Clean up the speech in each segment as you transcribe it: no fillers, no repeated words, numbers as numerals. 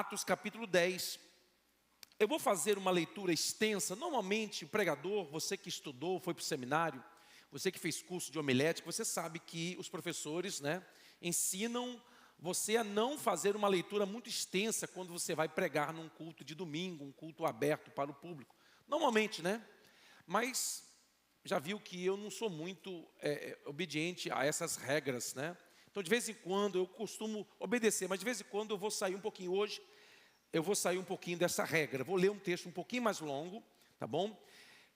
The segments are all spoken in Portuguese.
Atos capítulo 10. Eu vou fazer uma leitura extensa. Normalmente o pregador, você que estudou, foi para o seminário, você que fez curso de homilética, você sabe que os professores, ensinam você a não fazer uma leitura muito extensa quando você vai pregar num culto de domingo, um culto aberto para o público. Normalmente, Mas já viu que eu não sou muito obediente a essas regras, Então, de vez em quando, eu costumo obedecer, mas de vez em quando eu vou sair um pouquinho hoje, eu vou sair um pouquinho dessa regra. Vou ler um texto um pouquinho mais longo, tá bom?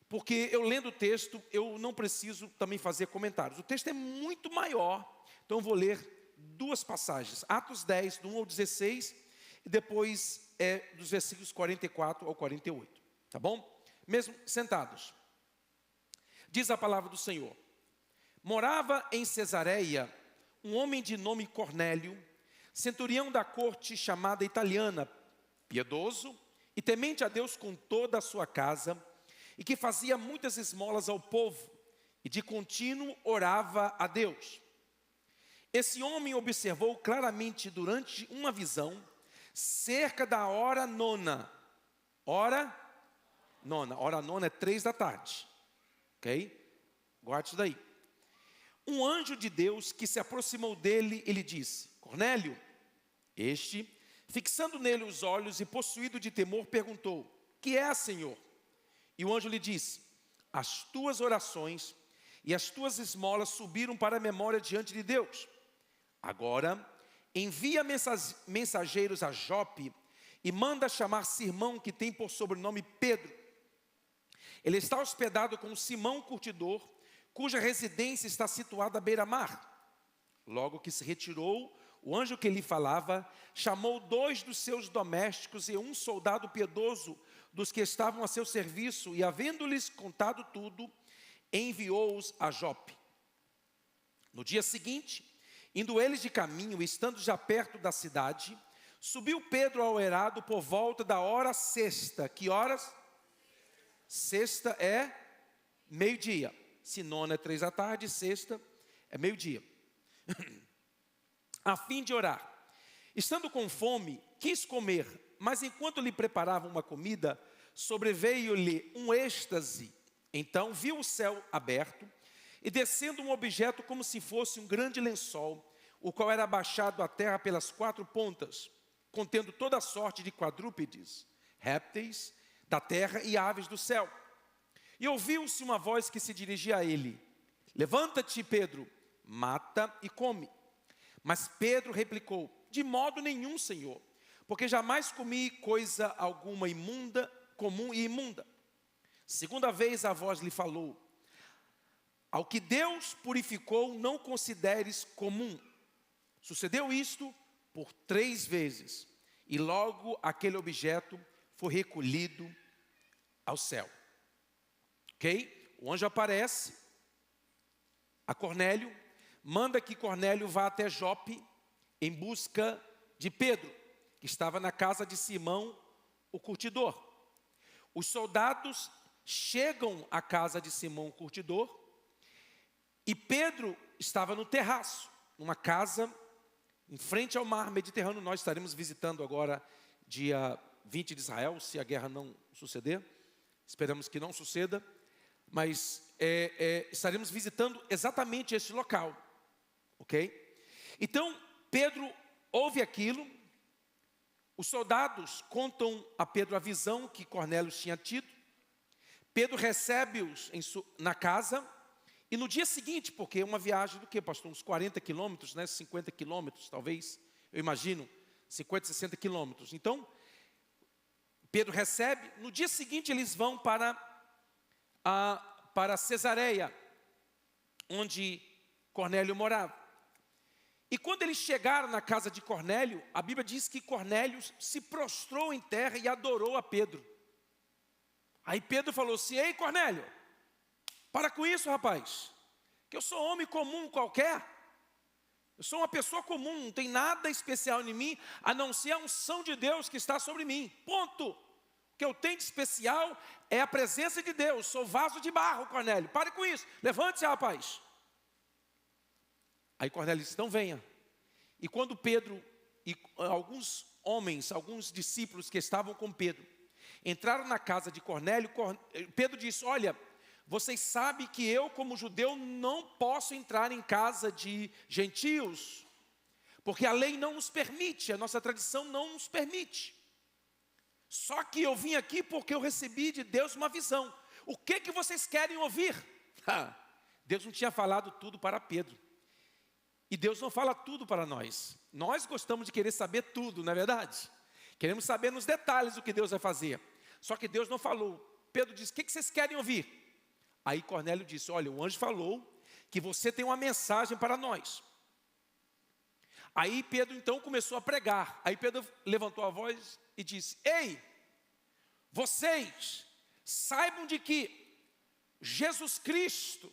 Porque eu lendo o texto, eu não preciso também fazer comentários. O texto é muito maior, então eu vou ler duas passagens. Atos 10, do 1 ao 16, e depois dos versículos 44 ao 48, tá bom? Mesmo sentados. Diz a palavra do Senhor. Morava em Cesareia um homem de nome Cornélio, centurião da corte chamada italiana, piedoso e temente a Deus com toda a sua casa, e que fazia muitas esmolas ao povo, e de contínuo orava a Deus. Esse homem observou claramente durante uma visão, cerca da hora nona. Hora nona é 3 da tarde. Ok? Guarde isso daí. Um anjo de Deus que se aproximou dele, ele disse: Cornélio. Este, fixando nele os olhos e possuído de temor, perguntou: que é, Senhor? E o anjo lhe disse: as tuas orações e as tuas esmolas subiram para a memória diante de Deus. Agora, envia mensageiros a Jope e manda chamar Simão, que tem por sobrenome Pedro. Ele está hospedado com Simão curtidor, cuja residência está situada à beira-mar. Logo que se retirou, o anjo que lhe falava chamou 2 dos seus domésticos e um soldado piedoso dos que estavam a seu serviço, e havendo-lhes contado tudo, enviou-os a Jope. No dia seguinte, indo eles de caminho e estando já perto da cidade, subiu Pedro ao eirado por volta da hora sexta. Que horas? Sexta é meio-dia. Se nona é 3 da tarde, sexta é meio-dia. A fim de orar. Estando com fome, quis comer, mas enquanto lhe preparavam uma comida, sobreveio-lhe um êxtase. Então viu o céu aberto e descendo um objeto como se fosse um grande lençol, o qual era abaixado à terra pelas 4 pontas, contendo toda sorte de quadrúpedes, répteis da terra e aves do céu. E ouviu-se uma voz que se dirigia a ele: levanta-te, Pedro, mata e come. Mas Pedro replicou: de modo nenhum, Senhor, porque jamais comi coisa alguma imunda, comum e imunda. Segunda vez a voz lhe falou: ao que Deus purificou, não consideres comum. Sucedeu isto por 3 vezes, e logo aquele objeto foi recolhido ao céu. Ok? O anjo aparece a Cornélio, manda que Cornélio vá até Jope em busca de Pedro, que estava na casa de Simão, o curtidor. Os soldados chegam à casa de Simão, o curtidor, e Pedro estava no terraço, numa casa em frente ao mar Mediterrâneo. Nós estaremos visitando agora, dia 20 de Israel, se a guerra não suceder. Esperamos que não suceda, mas estaremos visitando exatamente esse local, ok? Então, Pedro ouve aquilo, os soldados contam a Pedro a visão que Cornélio tinha tido. Pedro recebe-os na casa, e no dia seguinte, porque é uma viagem do que, pastor? Uns 40 quilômetros, 50 quilômetros, talvez, eu imagino, 50, 60 quilômetros. Então, Pedro recebe, no dia seguinte eles vão para Cesareia, onde Cornélio morava. E quando eles chegaram na casa de Cornélio, a Bíblia diz que Cornélio se prostrou em terra e adorou a Pedro. Aí Pedro falou assim: ei, Cornélio, para com isso, rapaz, que eu sou homem comum qualquer. Eu sou uma pessoa comum, não tem nada especial em mim, a não ser a unção de Deus que está sobre mim. Ponto. O que eu tenho de especial é a presença de Deus. Sou vaso de barro, Cornélio. Pare com isso. Levante-se, rapaz. Aí Cornélio disse: então venha. E quando Pedro e alguns homens, alguns discípulos que estavam com Pedro, entraram na casa de Cornélio. Pedro disse: olha, vocês sabem que eu, como judeu, não posso entrar em casa de gentios, porque a lei não nos permite, a nossa tradição não nos permite. Só que eu vim aqui porque eu recebi de Deus uma visão. O que vocês querem ouvir? Deus não tinha falado tudo para Pedro. E Deus não fala tudo para nós. Nós gostamos de querer saber tudo, não é verdade? Queremos saber nos detalhes o que Deus vai fazer. Só que Deus não falou. Pedro disse: o que vocês querem ouvir? Aí Cornélio disse: olha, o anjo falou que você tem uma mensagem para nós. Aí Pedro então começou a pregar. Aí Pedro levantou a voz e disse: ei, vocês saibam de que Jesus Cristo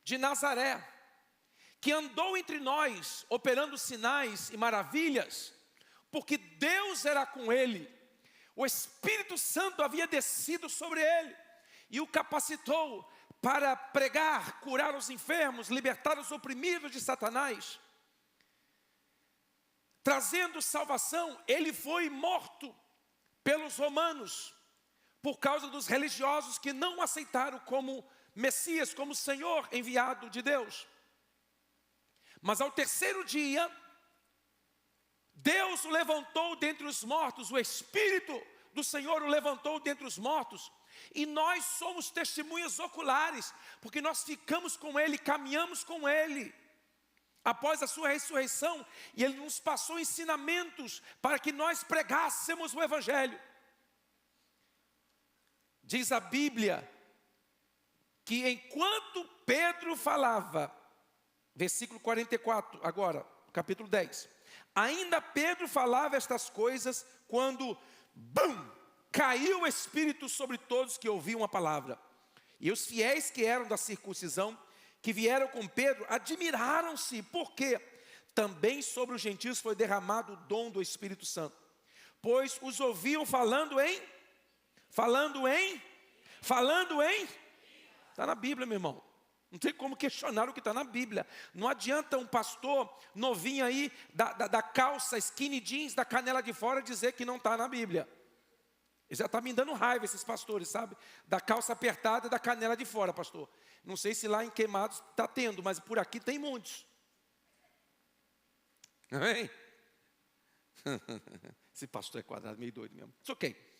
de Nazaré, que andou entre nós operando sinais e maravilhas, porque Deus era com ele, o Espírito Santo havia descido sobre ele e o capacitou para pregar, curar os enfermos, libertar os oprimidos de Satanás, trazendo salvação. Ele foi morto pelos romanos, por causa dos religiosos que não aceitaram como Messias, como Senhor enviado de Deus. Mas ao terceiro dia, Deus o levantou dentre os mortos, o Espírito do Senhor o levantou dentre os mortos, e nós somos testemunhas oculares, porque nós ficamos com Ele, caminhamos com Ele, após a sua ressurreição, e Ele nos passou ensinamentos para que nós pregássemos o Evangelho. Diz a Bíblia que enquanto Pedro falava, versículo 44, agora, capítulo 10. Ainda Pedro falava estas coisas, quando, bum, caiu o Espírito sobre todos que ouviam a palavra. E os fiéis que eram da circuncisão, que vieram com Pedro, admiraram-se, porque também sobre os gentios foi derramado o dom do Espírito Santo. Pois os ouviam falando em... Está na Bíblia, meu irmão. Não tem como questionar o que está na Bíblia. Não adianta um pastor novinho aí, da calça skinny jeans, da canela de fora, dizer que não está na Bíblia. Ele já está me dando raiva, esses pastores, sabe? Da calça apertada e da canela de fora, pastor. Não sei se lá em Queimados está tendo, mas por aqui tem muitos. Amém? Esse pastor é quadrado, meio doido mesmo. It's ok.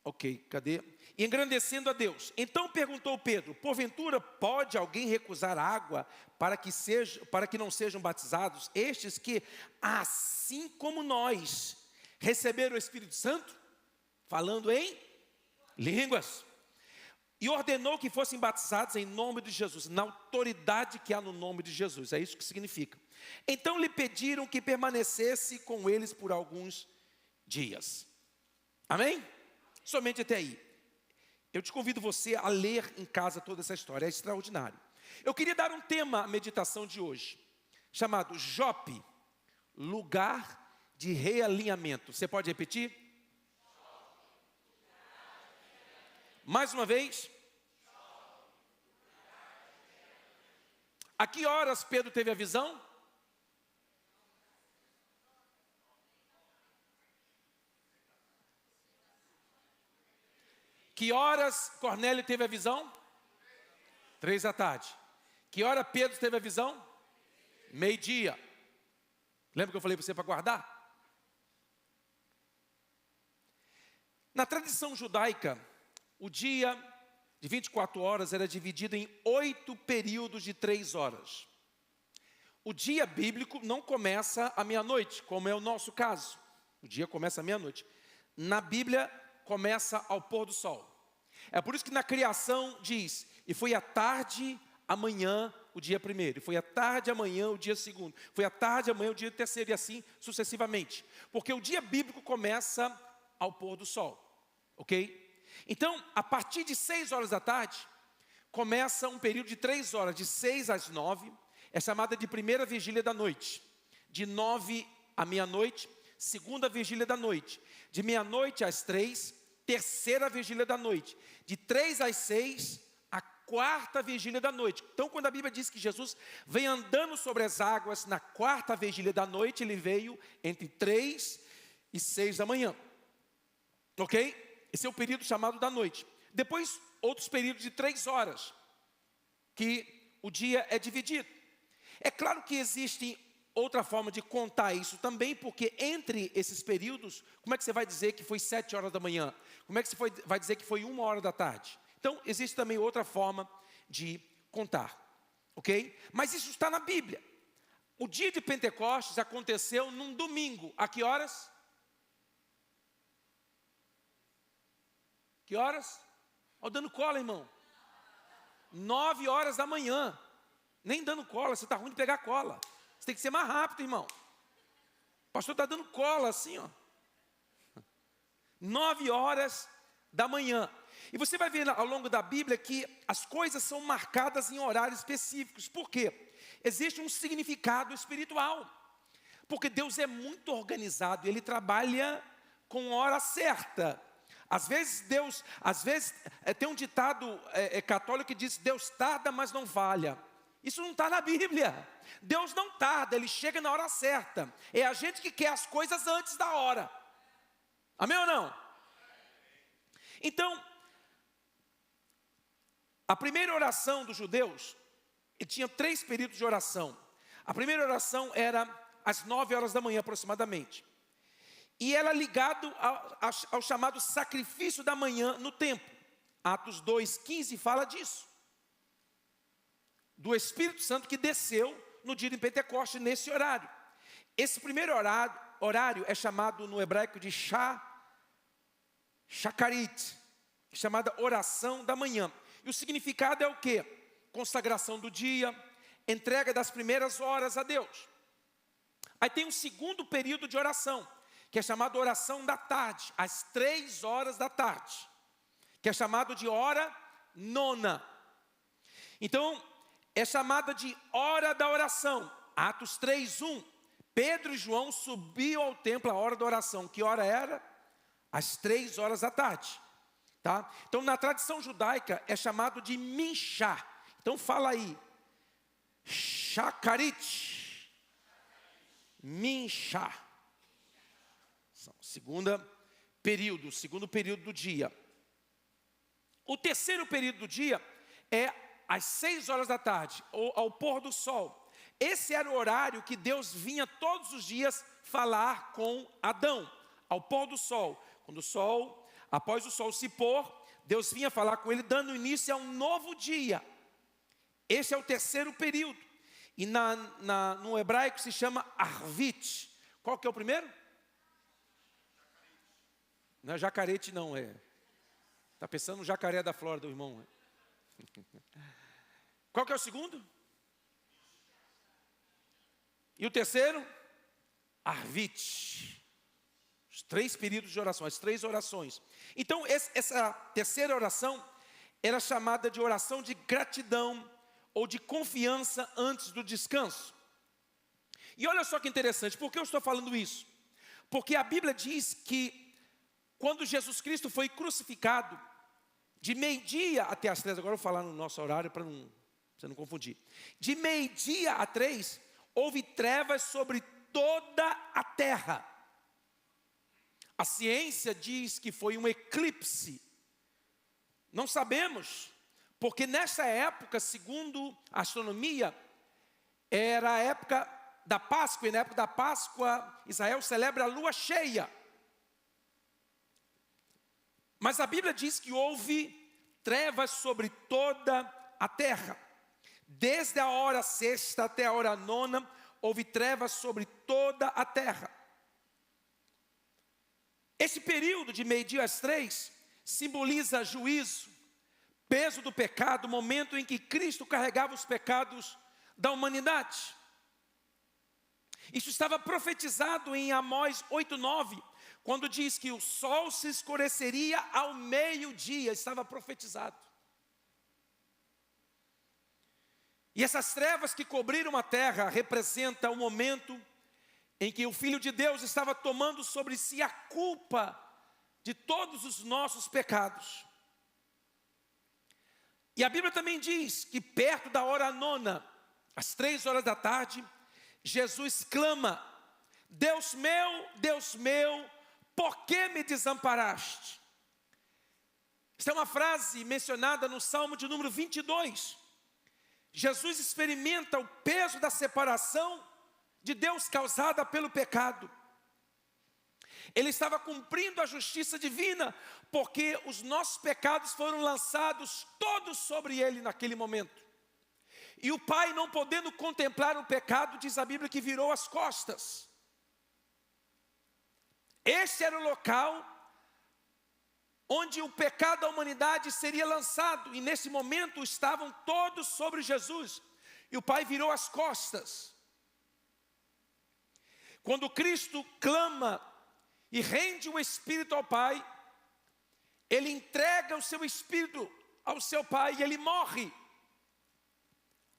Ok, cadê? E engrandecendo a Deus. Então perguntou Pedro: porventura pode alguém recusar água para que não sejam batizados estes que, assim como nós, receberam o Espírito Santo, falando em línguas? E ordenou que fossem batizados em nome de Jesus, na autoridade que há no nome de Jesus. É isso que significa. Então lhe pediram que permanecesse com eles por alguns dias. Amém? Somente até aí. Eu te convido você a ler em casa toda essa história, é extraordinário. Eu queria dar um tema à meditação de hoje, chamado Jope, lugar de realinhamento. Você pode repetir? Mais uma vez. A que horas Pedro teve a visão? Que horas Cornélio teve a visão? 3 da tarde. Que hora Pedro teve a visão? Meio-dia. Lembra que eu falei para você para guardar? Na tradição judaica, o dia de 24 horas era dividido em 8 períodos de 3 horas. O dia bíblico não começa à meia-noite, como é o nosso caso. O dia começa à meia-noite. Na Bíblia, começa ao pôr do sol. É por isso que na criação diz: e foi à tarde, amanhã, o dia primeiro. E foi à tarde, amanhã, o dia segundo. Foi à tarde, amanhã, o dia terceiro. E assim sucessivamente. Porque o dia bíblico começa ao pôr do sol. Ok? Então, a partir de 6 horas da tarde, começa um período de 3 horas. De 6 às 9, é chamada de primeira vigília da noite. De 9 à meia-noite, segunda vigília da noite. De meia-noite às 3, terceira vigília da noite. De 3 às 6, a quarta vigília da noite. Então, quando a Bíblia diz que Jesus vem andando sobre as águas na quarta vigília da noite, ele veio entre 3 e 6 da manhã. Ok? Esse é o período chamado da noite. Depois, outros períodos de 3 horas, que o dia é dividido. É claro que existe outra forma de contar isso também, porque entre esses períodos, como é que você vai dizer que foi 7 horas da manhã? Como é que você vai dizer que foi 1 hora da tarde? Então, existe também outra forma de contar, ok? Mas isso está na Bíblia. O dia de Pentecostes aconteceu num domingo. A que horas? Que horas? Ó, dando cola, irmão. 9 horas da manhã. Nem dando cola, você está ruim de pegar cola. Você tem que ser mais rápido, irmão. O pastor está dando cola assim, ó. 9 horas da manhã. E você vai ver ao longo da Bíblia que as coisas são marcadas em horários específicos. Por quê? Existe um significado espiritual. Porque Deus é muito organizado, Ele trabalha com hora certa. Às vezes tem um ditado católico que diz: Deus tarda, mas não falha. Isso não está na Bíblia. Deus não tarda, Ele chega na hora certa. É a gente que quer as coisas antes da hora. Amém ou não? Então, a primeira oração dos judeus, ele tinha 3 períodos de oração. A primeira oração era às 9 horas da manhã aproximadamente. E era ligado ao chamado sacrifício da manhã no templo. Atos 2,15 fala disso. Do Espírito Santo que desceu no dia de Pentecostes, nesse horário. Esse primeiro horário é chamado no hebraico de Shacharit, chamada oração da manhã. E o significado é o quê? Consagração do dia, entrega das primeiras horas a Deus. Aí tem um segundo período de oração, que é chamado oração da tarde, às 3 horas da tarde, que é chamado de hora nona. Então, é chamada de hora da oração. Atos 3:1. Pedro e João subiam ao templo a hora da oração. Que hora era? Às 3 horas da tarde. Tá? Então, na tradição judaica, é chamado de Minchá. Então, fala aí. Shacharit. Minchá. Segundo período do dia. O terceiro período do dia é às 6 horas da tarde, ou ao pôr do sol. Esse era o horário que Deus vinha todos os dias falar com Adão, ao pôr do sol. Após o sol se pôr, Deus vinha falar com ele, dando início a um novo dia. Esse é o terceiro período. E no hebraico se chama Arvit. Qual que é o primeiro? Não é jacarete, não, é. Está pensando no jacaré da Flórida, o irmão. Qual que é o segundo? E o terceiro? Arvit. Os 3 períodos de oração, as 3 orações. Então, essa terceira oração era chamada de oração de gratidão ou de confiança antes do descanso. E olha só que interessante, por que eu estou falando isso? Porque a Bíblia diz que quando Jesus Cristo foi crucificado, de meio-dia até as 3, agora eu vou falar no nosso horário para você não confundir. De meio-dia a 3, houve trevas sobre toda a terra. A ciência diz que foi um eclipse. Não sabemos, porque nessa época, segundo a astronomia, era a época da Páscoa, e na época da Páscoa, Israel celebra a lua cheia. Mas a Bíblia diz que houve trevas sobre toda a terra. Desde a hora sexta até a hora nona, houve trevas sobre toda a terra. Esse período de meio-dia às 3 simboliza juízo, peso do pecado, momento em que Cristo carregava os pecados da humanidade. Isso estava profetizado em Amós 8:9, quando diz que o sol se escureceria ao meio-dia, estava profetizado. E essas trevas que cobriram a terra representam o momento em que o Filho de Deus estava tomando sobre si a culpa de todos os nossos pecados. E a Bíblia também diz que perto da hora nona, às 3 horas da tarde, Jesus clama: Deus meu, por que me desamparaste? Esta é uma frase mencionada no Salmo de número 22. Jesus experimenta o peso da separação de Deus causada pelo pecado. Ele estava cumprindo a justiça divina, porque os nossos pecados foram lançados todos sobre ele naquele momento. E o Pai, não podendo contemplar o pecado, diz a Bíblia que virou as costas. Este era o local onde o pecado da humanidade seria lançado, e nesse momento estavam todos sobre Jesus, e o Pai virou as costas. Quando Cristo clama e rende o Espírito ao Pai, Ele entrega o seu Espírito ao seu Pai e Ele morre.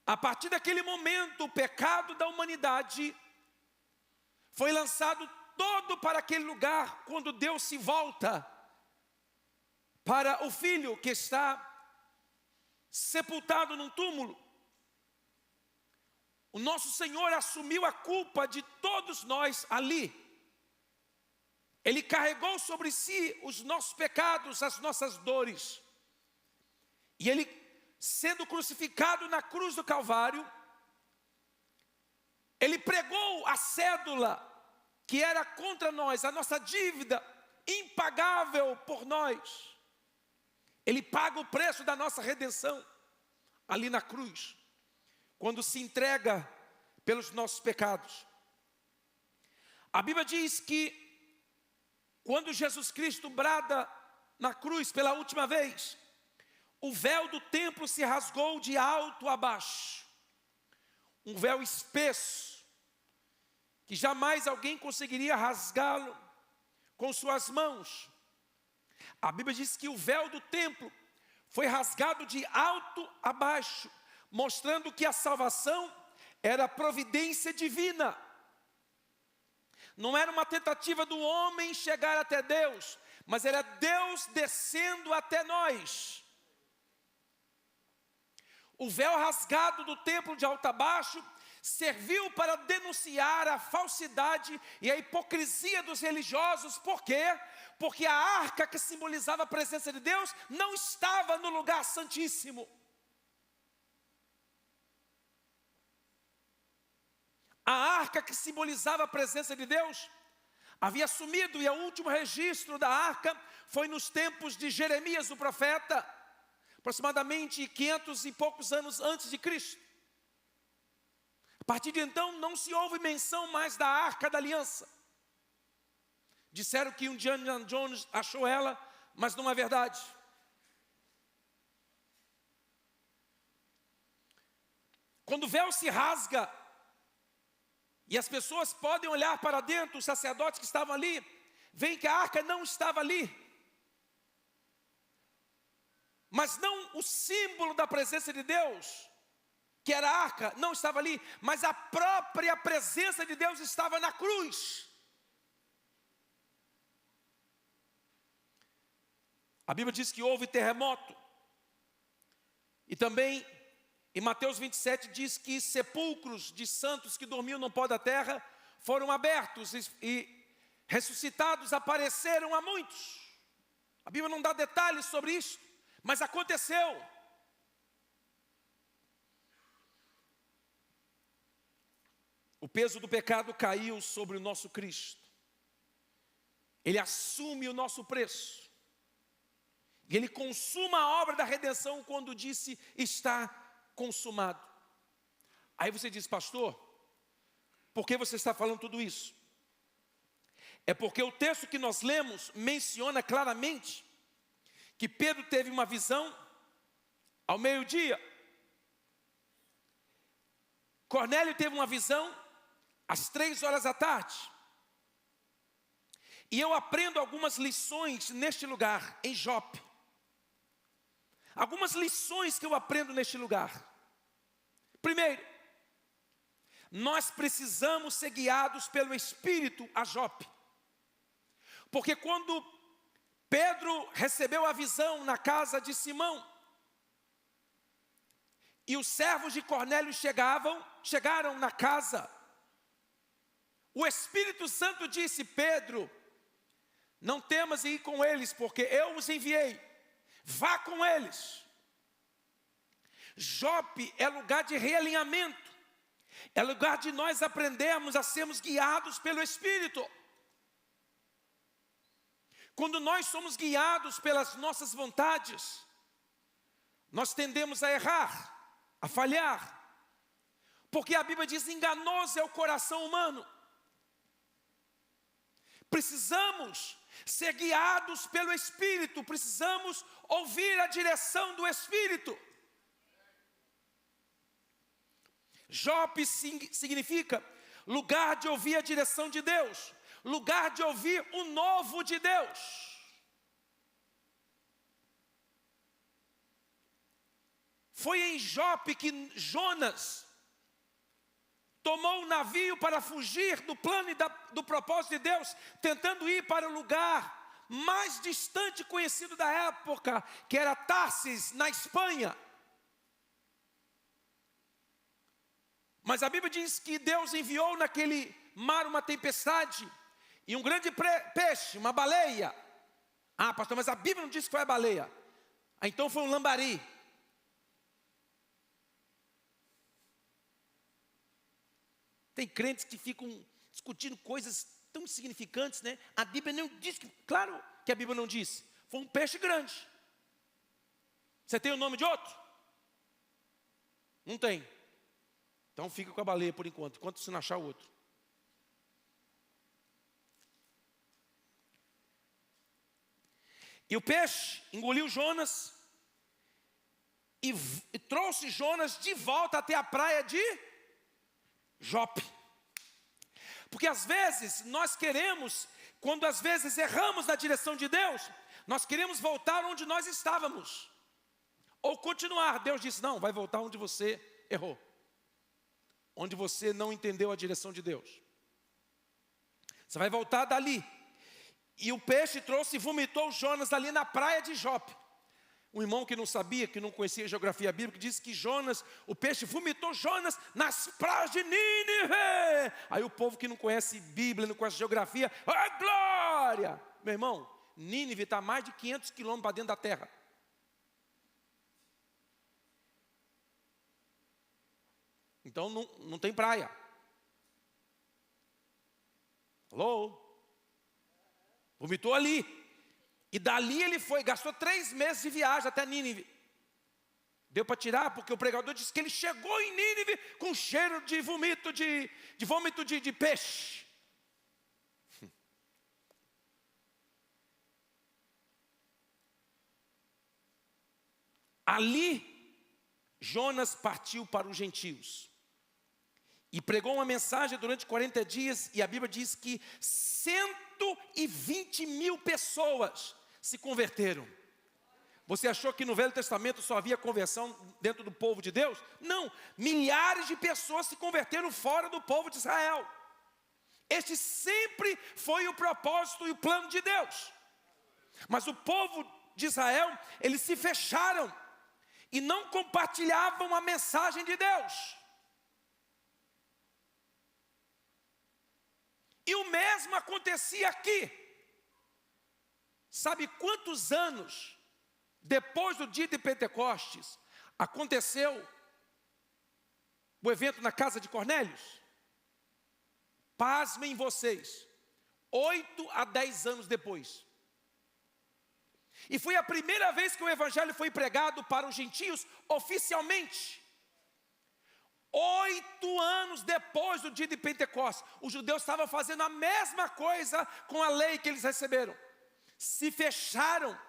A partir daquele momento, o pecado da humanidade foi lançado todo para aquele lugar, quando Deus se volta para o Filho que está sepultado num túmulo. O nosso Senhor assumiu a culpa de todos nós ali. Ele carregou sobre si os nossos pecados, as nossas dores. E Ele, sendo crucificado na cruz do Calvário, Ele pregou a cédula que era contra nós, a nossa dívida impagável por nós. Ele paga o preço da nossa redenção ali na cruz, quando se entrega pelos nossos pecados. A Bíblia diz que quando Jesus Cristo brada na cruz pela última vez, o véu do templo se rasgou de alto a baixo. Um véu espesso, que jamais alguém conseguiria rasgá-lo com suas mãos. A Bíblia diz que o véu do templo foi rasgado de alto a baixo, mostrando que a salvação era providência divina. Não era uma tentativa do homem chegar até Deus, mas era Deus descendo até nós. O véu rasgado do templo de alto a baixo serviu para denunciar a falsidade e a hipocrisia dos religiosos. Por quê? Porque a arca que simbolizava a presença de Deus não estava no lugar santíssimo. A arca que simbolizava a presença de Deus havia sumido, e o último registro da arca foi nos tempos de Jeremias, o profeta, aproximadamente 500 e poucos anos antes de Cristo. A partir de então não se houve menção mais da arca da aliança. Disseram que um Indiana Jones achou ela, mas não é verdade. Quando o véu se rasga e as pessoas podem olhar para dentro, os sacerdotes que estavam ali, veem que a arca não estava ali. Mas não o símbolo da presença de Deus, que era a arca, não estava ali, mas a própria presença de Deus estava na cruz. A Bíblia diz que houve terremoto. E também em Mateus 27 diz que sepulcros de santos que dormiam no pó da terra foram abertos e ressuscitados apareceram a muitos. A Bíblia não dá detalhes sobre isso, mas aconteceu. O peso do pecado caiu sobre o nosso Cristo. Ele assume o nosso preço. E Ele consuma a obra da redenção quando disse: está consumado. Aí você diz: pastor, por que você está falando tudo isso? É porque o texto que nós lemos menciona claramente que Pedro teve uma visão ao meio-dia. Cornélio teve uma visão às 3 horas da tarde. E eu aprendo algumas lições neste lugar, em Jope. Algumas lições que eu aprendo neste lugar. Primeiro, nós precisamos ser guiados pelo Espírito a Jope. Porque quando Pedro recebeu a visão na casa de Simão, E os servos de Cornélio chegaram na casa. O Espírito Santo disse: Pedro, não temas em ir com eles, porque eu os enviei. Vá com eles. Jope é lugar de realinhamento. É lugar de nós aprendermos a sermos guiados pelo Espírito. Quando nós somos guiados pelas nossas vontades, nós tendemos a errar, a falhar. Porque a Bíblia diz: enganoso é o coração humano. Precisamos ser guiados pelo Espírito, precisamos ouvir a direção do Espírito. Jope significa lugar de ouvir a direção de Deus, lugar de ouvir o novo de Deus. Foi em Jope que Jonas tomou um navio para fugir do plano e do propósito de Deus, tentando ir para o lugar mais distante conhecido da época, que era Tarsis, na Espanha. Mas a Bíblia diz que Deus enviou naquele mar uma tempestade e um grande peixe, uma baleia. Ah, pastor, mas a Bíblia não diz que foi a baleia. Ah, então foi um lambari. Tem crentes que ficam discutindo coisas tão insignificantes, né? A Bíblia não diz, claro que a Bíblia não diz. Foi um peixe grande. Você tem o nome de outro? Não tem. Então fica com a baleia por enquanto você não achar o outro. E o peixe engoliu Jonas e trouxe Jonas de volta até a praia de Jope. Porque às vezes nós queremos, quando às vezes erramos na direção de Deus, nós queremos voltar onde nós estávamos, ou continuar. Deus disse: não, vai voltar onde você errou, onde você não entendeu a direção de Deus. Você vai voltar dali. E o peixe trouxe e vomitou Jonas ali na praia de Jope. Um irmão que não sabia, que não conhecia a geografia bíblica, disse que o peixe vomitou Jonas nas praias de Nínive. Aí o povo que não conhece Bíblia, não conhece geografia: ah, glória! Meu irmão, Nínive está a mais de 500 quilômetros para dentro da terra. Então não tem praia. Alô? Vomitou ali. E dali ele foi, gastou 3 meses de viagem até Nínive. Deu para tirar, porque o pregador disse que ele chegou em Nínive com cheiro de vômito de peixe. Ali, Jonas partiu para os gentios e pregou uma mensagem durante 40 dias, e a Bíblia diz que 120 mil pessoas se converteram. Você achou que no Velho Testamento só havia conversão dentro do povo de Deus? Não, milhares de pessoas se converteram fora do povo de Israel. Este sempre foi o propósito e o plano de Deus. Mas o povo de Israel, eles se fecharam e não compartilhavam a mensagem de Deus. E o mesmo acontecia aqui. Sabe quantos anos depois do dia de Pentecostes aconteceu o evento na casa de Cornélios? Pasmem vocês, 8 a 10 anos depois. E foi a primeira vez que o evangelho foi pregado para os gentios oficialmente. 8 anos depois do dia de Pentecostes, os judeus estavam fazendo a mesma coisa com a lei que eles receberam. Se fecharam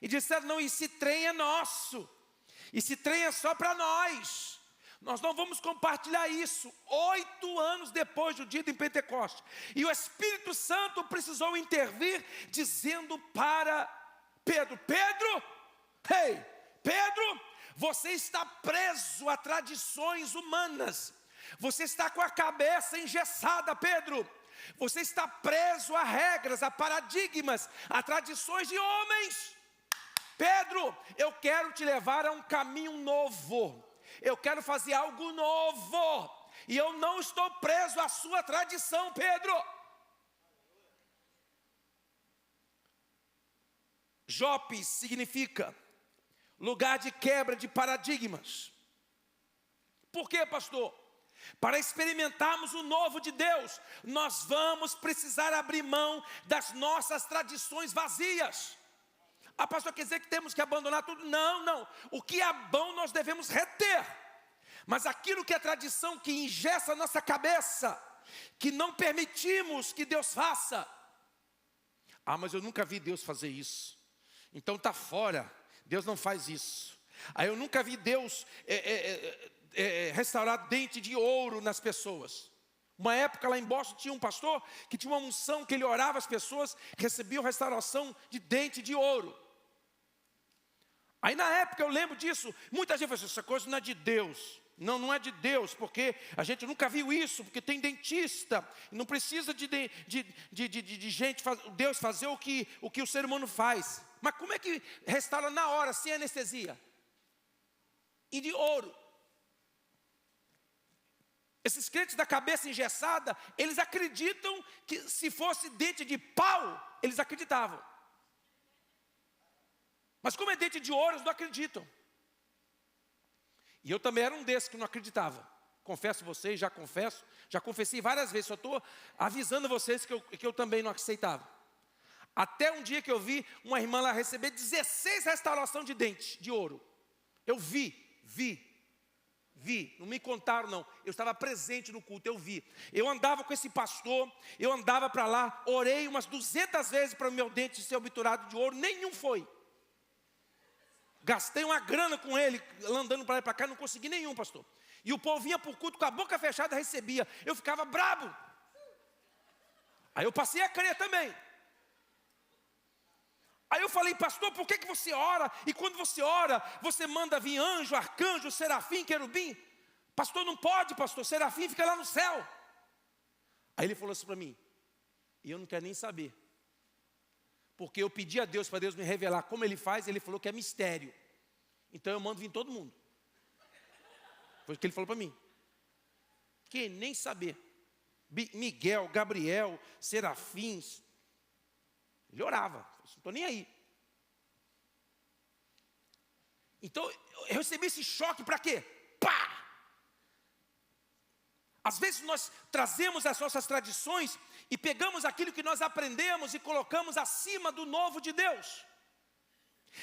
e disseram: não, esse trem é nosso, esse trem é só para nós não vamos compartilhar isso. 8 anos depois do dia de Pentecostes, e o Espírito Santo precisou intervir, dizendo para Pedro: Pedro, você está preso a tradições humanas, você está com a cabeça engessada, Pedro. Você está preso a regras, a paradigmas, a tradições de homens. Pedro, eu quero te levar a um caminho novo. Eu quero fazer algo novo. E eu não estou preso à sua tradição, Pedro. Jope significa lugar de quebra de paradigmas. Por quê, pastor? Para experimentarmos o novo de Deus, nós vamos precisar abrir mão das nossas tradições vazias. Ah, pastor, quer dizer que temos que abandonar tudo? Não, não. O que é bom nós devemos reter. Mas aquilo que é tradição, que engessa a nossa cabeça, que não permitimos que Deus faça. Ah, mas eu nunca vi Deus fazer isso. Então está fora, Deus não faz isso. Aí eu nunca vi Deus restaurar dente de ouro nas pessoas. Uma época lá em Boston tinha um pastor que tinha uma unção que ele orava, as pessoas recebiam restauração de dente de ouro. Aí na época eu lembro disso, muita gente falou assim, essa coisa não é de Deus. Não, não é de Deus, porque a gente nunca viu isso, porque tem dentista, não precisa de gente, Deus fazer o que o ser humano faz. Mas como é que restaura na hora, sem anestesia? E de ouro. Esses crentes da cabeça engessada, eles acreditam que se fosse dente de pau, eles acreditavam. Mas como é dente de ouro, eles não acreditam. E eu também era um desses que não acreditava. Confesso vocês, já confessei várias vezes, só estou avisando vocês que eu também não aceitava. Até um dia que eu vi uma irmã lá receber 16 restaurações de dente, de ouro. Eu vi, não me contaram não, eu estava presente no culto, eu vi. Eu andava com esse pastor, eu andava para lá, orei umas 200 vezes para o meu dente ser obturado de ouro, nenhum foi. Gastei uma grana com ele, andando para lá e para cá, não consegui nenhum, pastor. E o povo vinha para o culto com a boca fechada, recebia. Eu ficava brabo. Aí eu passei a crer também. Aí eu falei, pastor, por que você ora? E quando você ora, você manda vir anjo, arcanjo, serafim, querubim? Pastor, não pode, pastor, serafim fica lá no céu. Aí ele falou assim para mim, e eu não quero nem saber. Porque eu pedi a Deus para Deus me revelar como Ele faz, Ele falou que é mistério. Então eu mando vir todo mundo. Foi o que Ele falou para mim. Que nem saber. Miguel, Gabriel, serafins. Ele orava, não estou nem aí. Então eu recebi esse choque para quê? Pá! Às vezes nós trazemos as nossas tradições e pegamos aquilo que nós aprendemos e colocamos acima do novo de Deus.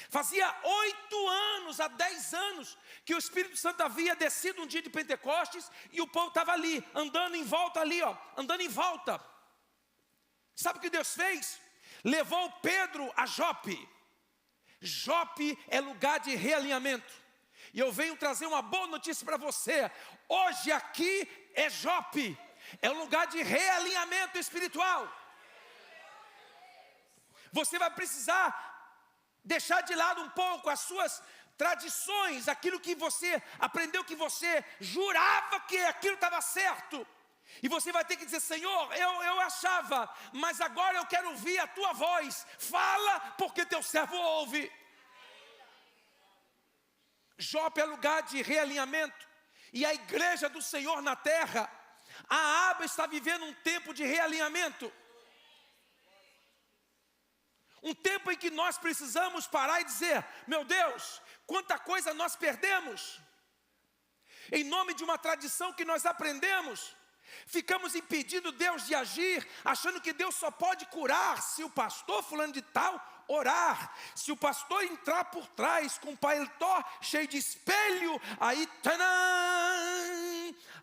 Fazia 8 anos, há 10 anos, que o Espírito Santo havia descido um dia de Pentecostes e o povo estava ali, andando em volta ali, ó, andando em volta. Sabe o que Deus fez? Levou Pedro a Jope. Jope é lugar de realinhamento. E eu venho trazer uma boa notícia para você. Hoje aqui é Jope. É um lugar de realinhamento espiritual. Você vai precisar deixar de lado um pouco as suas tradições, aquilo que você aprendeu, que você jurava que aquilo estava certo. E você vai ter que dizer, Senhor, eu achava, mas agora eu quero ouvir a tua voz. Fala, porque teu servo ouve. Jope é lugar de realinhamento. E a igreja do Senhor na terra, a aba está vivendo um tempo de realinhamento. Um tempo em que nós precisamos parar e dizer, meu Deus, quanta coisa nós perdemos. Em nome de uma tradição que nós aprendemos, ficamos impedindo Deus de agir, achando que Deus só pode curar se o pastor fulano de tal orar. Se o pastor entrar por trás com um paletó cheio de espelho, aí tadã,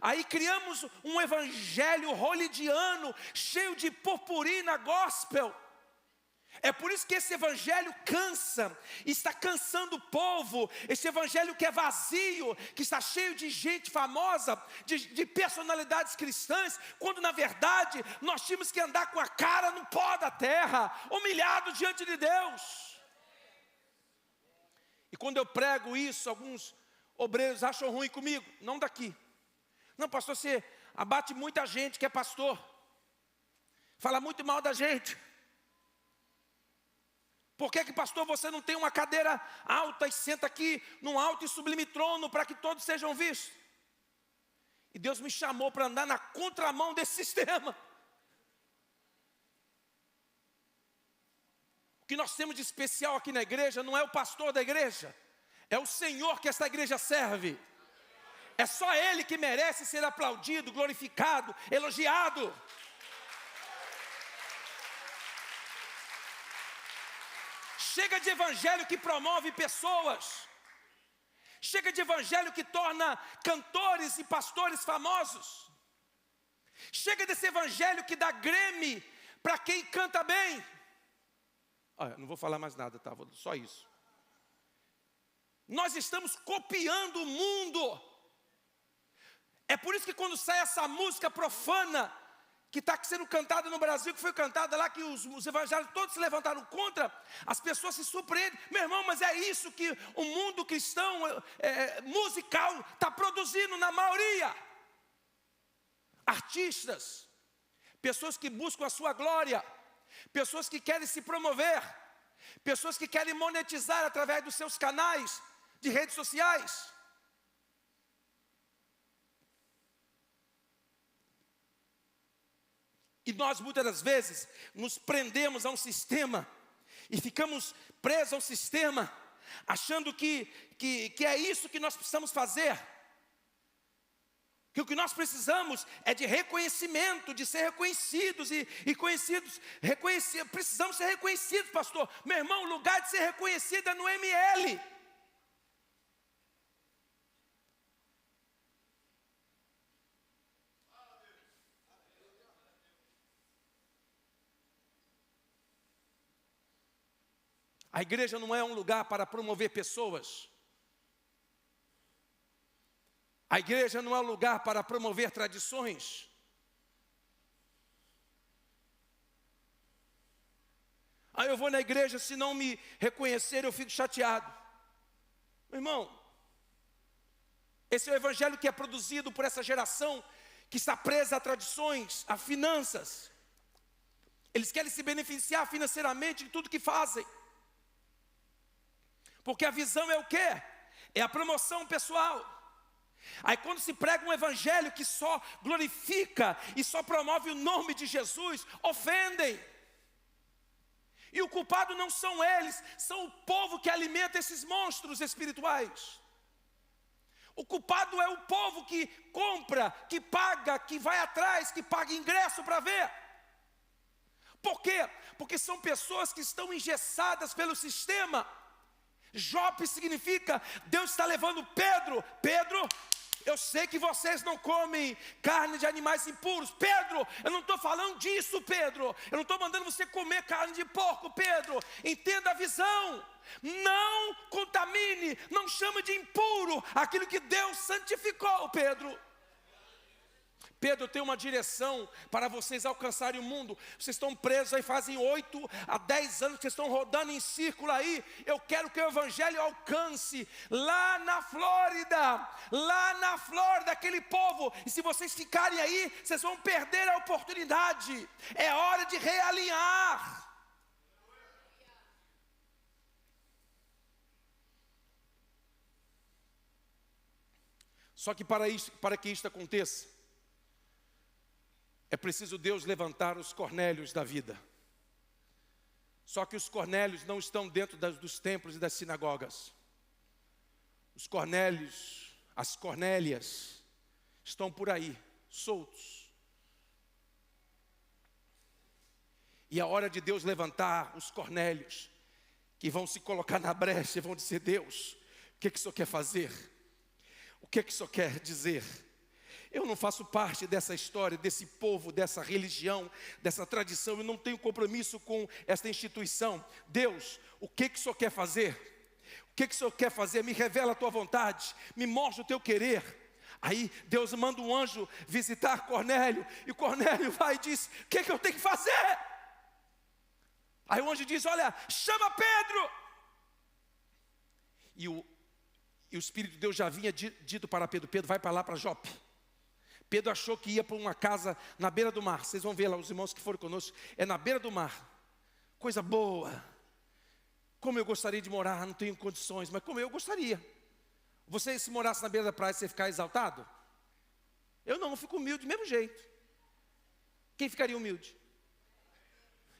aí criamos um evangelho hollywoodiano, cheio de purpurina gospel. É por isso que esse evangelho cansa, está cansando o povo. Esse evangelho que é vazio, que está cheio de gente famosa, de personalidades cristãs, quando na verdade nós tínhamos que andar com a cara no pó da terra, humilhado diante de Deus. E quando eu prego isso, alguns obreiros acham ruim comigo, não daqui. Não, pastor, você abate muita gente que é pastor, fala muito mal da gente. Por que, pastor, você não tem uma cadeira alta e senta aqui num alto e sublime trono para que todos sejam vistos? E Deus me chamou para andar na contramão desse sistema. O que nós temos de especial aqui na igreja não é o pastor da igreja, é o Senhor que esta igreja serve. É só Ele que merece ser aplaudido, glorificado, elogiado. Chega de evangelho que promove pessoas. Chega de evangelho que torna cantores e pastores famosos. Chega desse evangelho que dá Grammy para quem canta bem. Olha, não vou falar mais nada, tá? Só isso. Nós estamos copiando o mundo. É por isso que quando sai essa música profana que está sendo cantada no Brasil, que foi cantada lá, que os evangélicos todos se levantaram contra, as pessoas se surpreendem. Meu irmão, mas é isso que o mundo cristão musical está produzindo na maioria. Artistas, pessoas que buscam a sua glória, pessoas que querem se promover, pessoas que querem monetizar através dos seus canais de redes sociais. E nós muitas das vezes nos prendemos a um sistema e ficamos presos ao sistema, achando que é isso que nós precisamos fazer. Que o que nós precisamos é de reconhecimento, de ser reconhecidos e conhecidos. Precisamos ser reconhecidos, pastor. Meu irmão, o lugar de ser reconhecido é no ML. A igreja não é um lugar para promover pessoas. A igreja não é um lugar para promover tradições. Aí eu vou na igreja, se não me reconhecer, eu fico chateado. Meu irmão, esse é o evangelho que é produzido por essa geração que está presa a tradições, a finanças. Eles querem se beneficiar financeiramente de tudo que fazem. Porque a visão é o quê? É a promoção pessoal. Aí quando se prega um evangelho que só glorifica e só promove o nome de Jesus, ofendem. E o culpado não são eles, são o povo que alimenta esses monstros espirituais. O culpado é o povo que compra, que paga, que vai atrás, que paga ingresso para ver. Por quê? Porque são pessoas que estão engessadas pelo sistema. Jope significa, Deus está levando Pedro. Pedro, eu sei que vocês não comem carne de animais impuros. Pedro, eu não estou falando disso, Pedro. Eu não estou mandando você comer carne de porco, Pedro. Entenda a visão. Não contamine, não chame de impuro aquilo que Deus santificou, Pedro. Pedro, eu tenho uma direção para vocês alcançarem o mundo. Vocês estão presos aí fazem 8 a 10 anos que vocês estão rodando em círculo aí. Eu quero que o evangelho alcance lá na Flórida, aquele povo. E se vocês ficarem aí, vocês vão perder a oportunidade. É hora de realinhar. Só que para que isto aconteça, é preciso Deus levantar os Cornélios da vida. Só que os Cornélios não estão dentro dos templos e das sinagogas. Os Cornélios, as Cornélias, estão por aí, soltos. E é hora de Deus levantar os Cornélios, que vão se colocar na brecha e vão dizer: Deus, o que o Senhor quer fazer? O que o Senhor quer dizer? Eu não faço parte dessa história, desse povo, dessa religião, dessa tradição. Eu não tenho compromisso com esta instituição. Deus, o que o Senhor quer fazer? O que o Senhor quer fazer? Me revela a tua vontade, me mostra o teu querer. Aí Deus manda um anjo visitar Cornélio, e Cornélio vai e diz: o que eu tenho que fazer? Aí o anjo diz: olha, chama Pedro. E o Espírito de Deus já havia dito para Pedro: Pedro, vai para lá, para Jope. Pedro achou que ia para uma casa na beira do mar. Vocês vão ver lá, os irmãos que foram conosco. É na beira do mar. Coisa boa. Como eu gostaria de morar, não tenho condições, mas como eu gostaria. Você, se morasse na beira da praia, você ficar exaltado? Eu não, eu fico humilde do mesmo jeito. Quem ficaria humilde?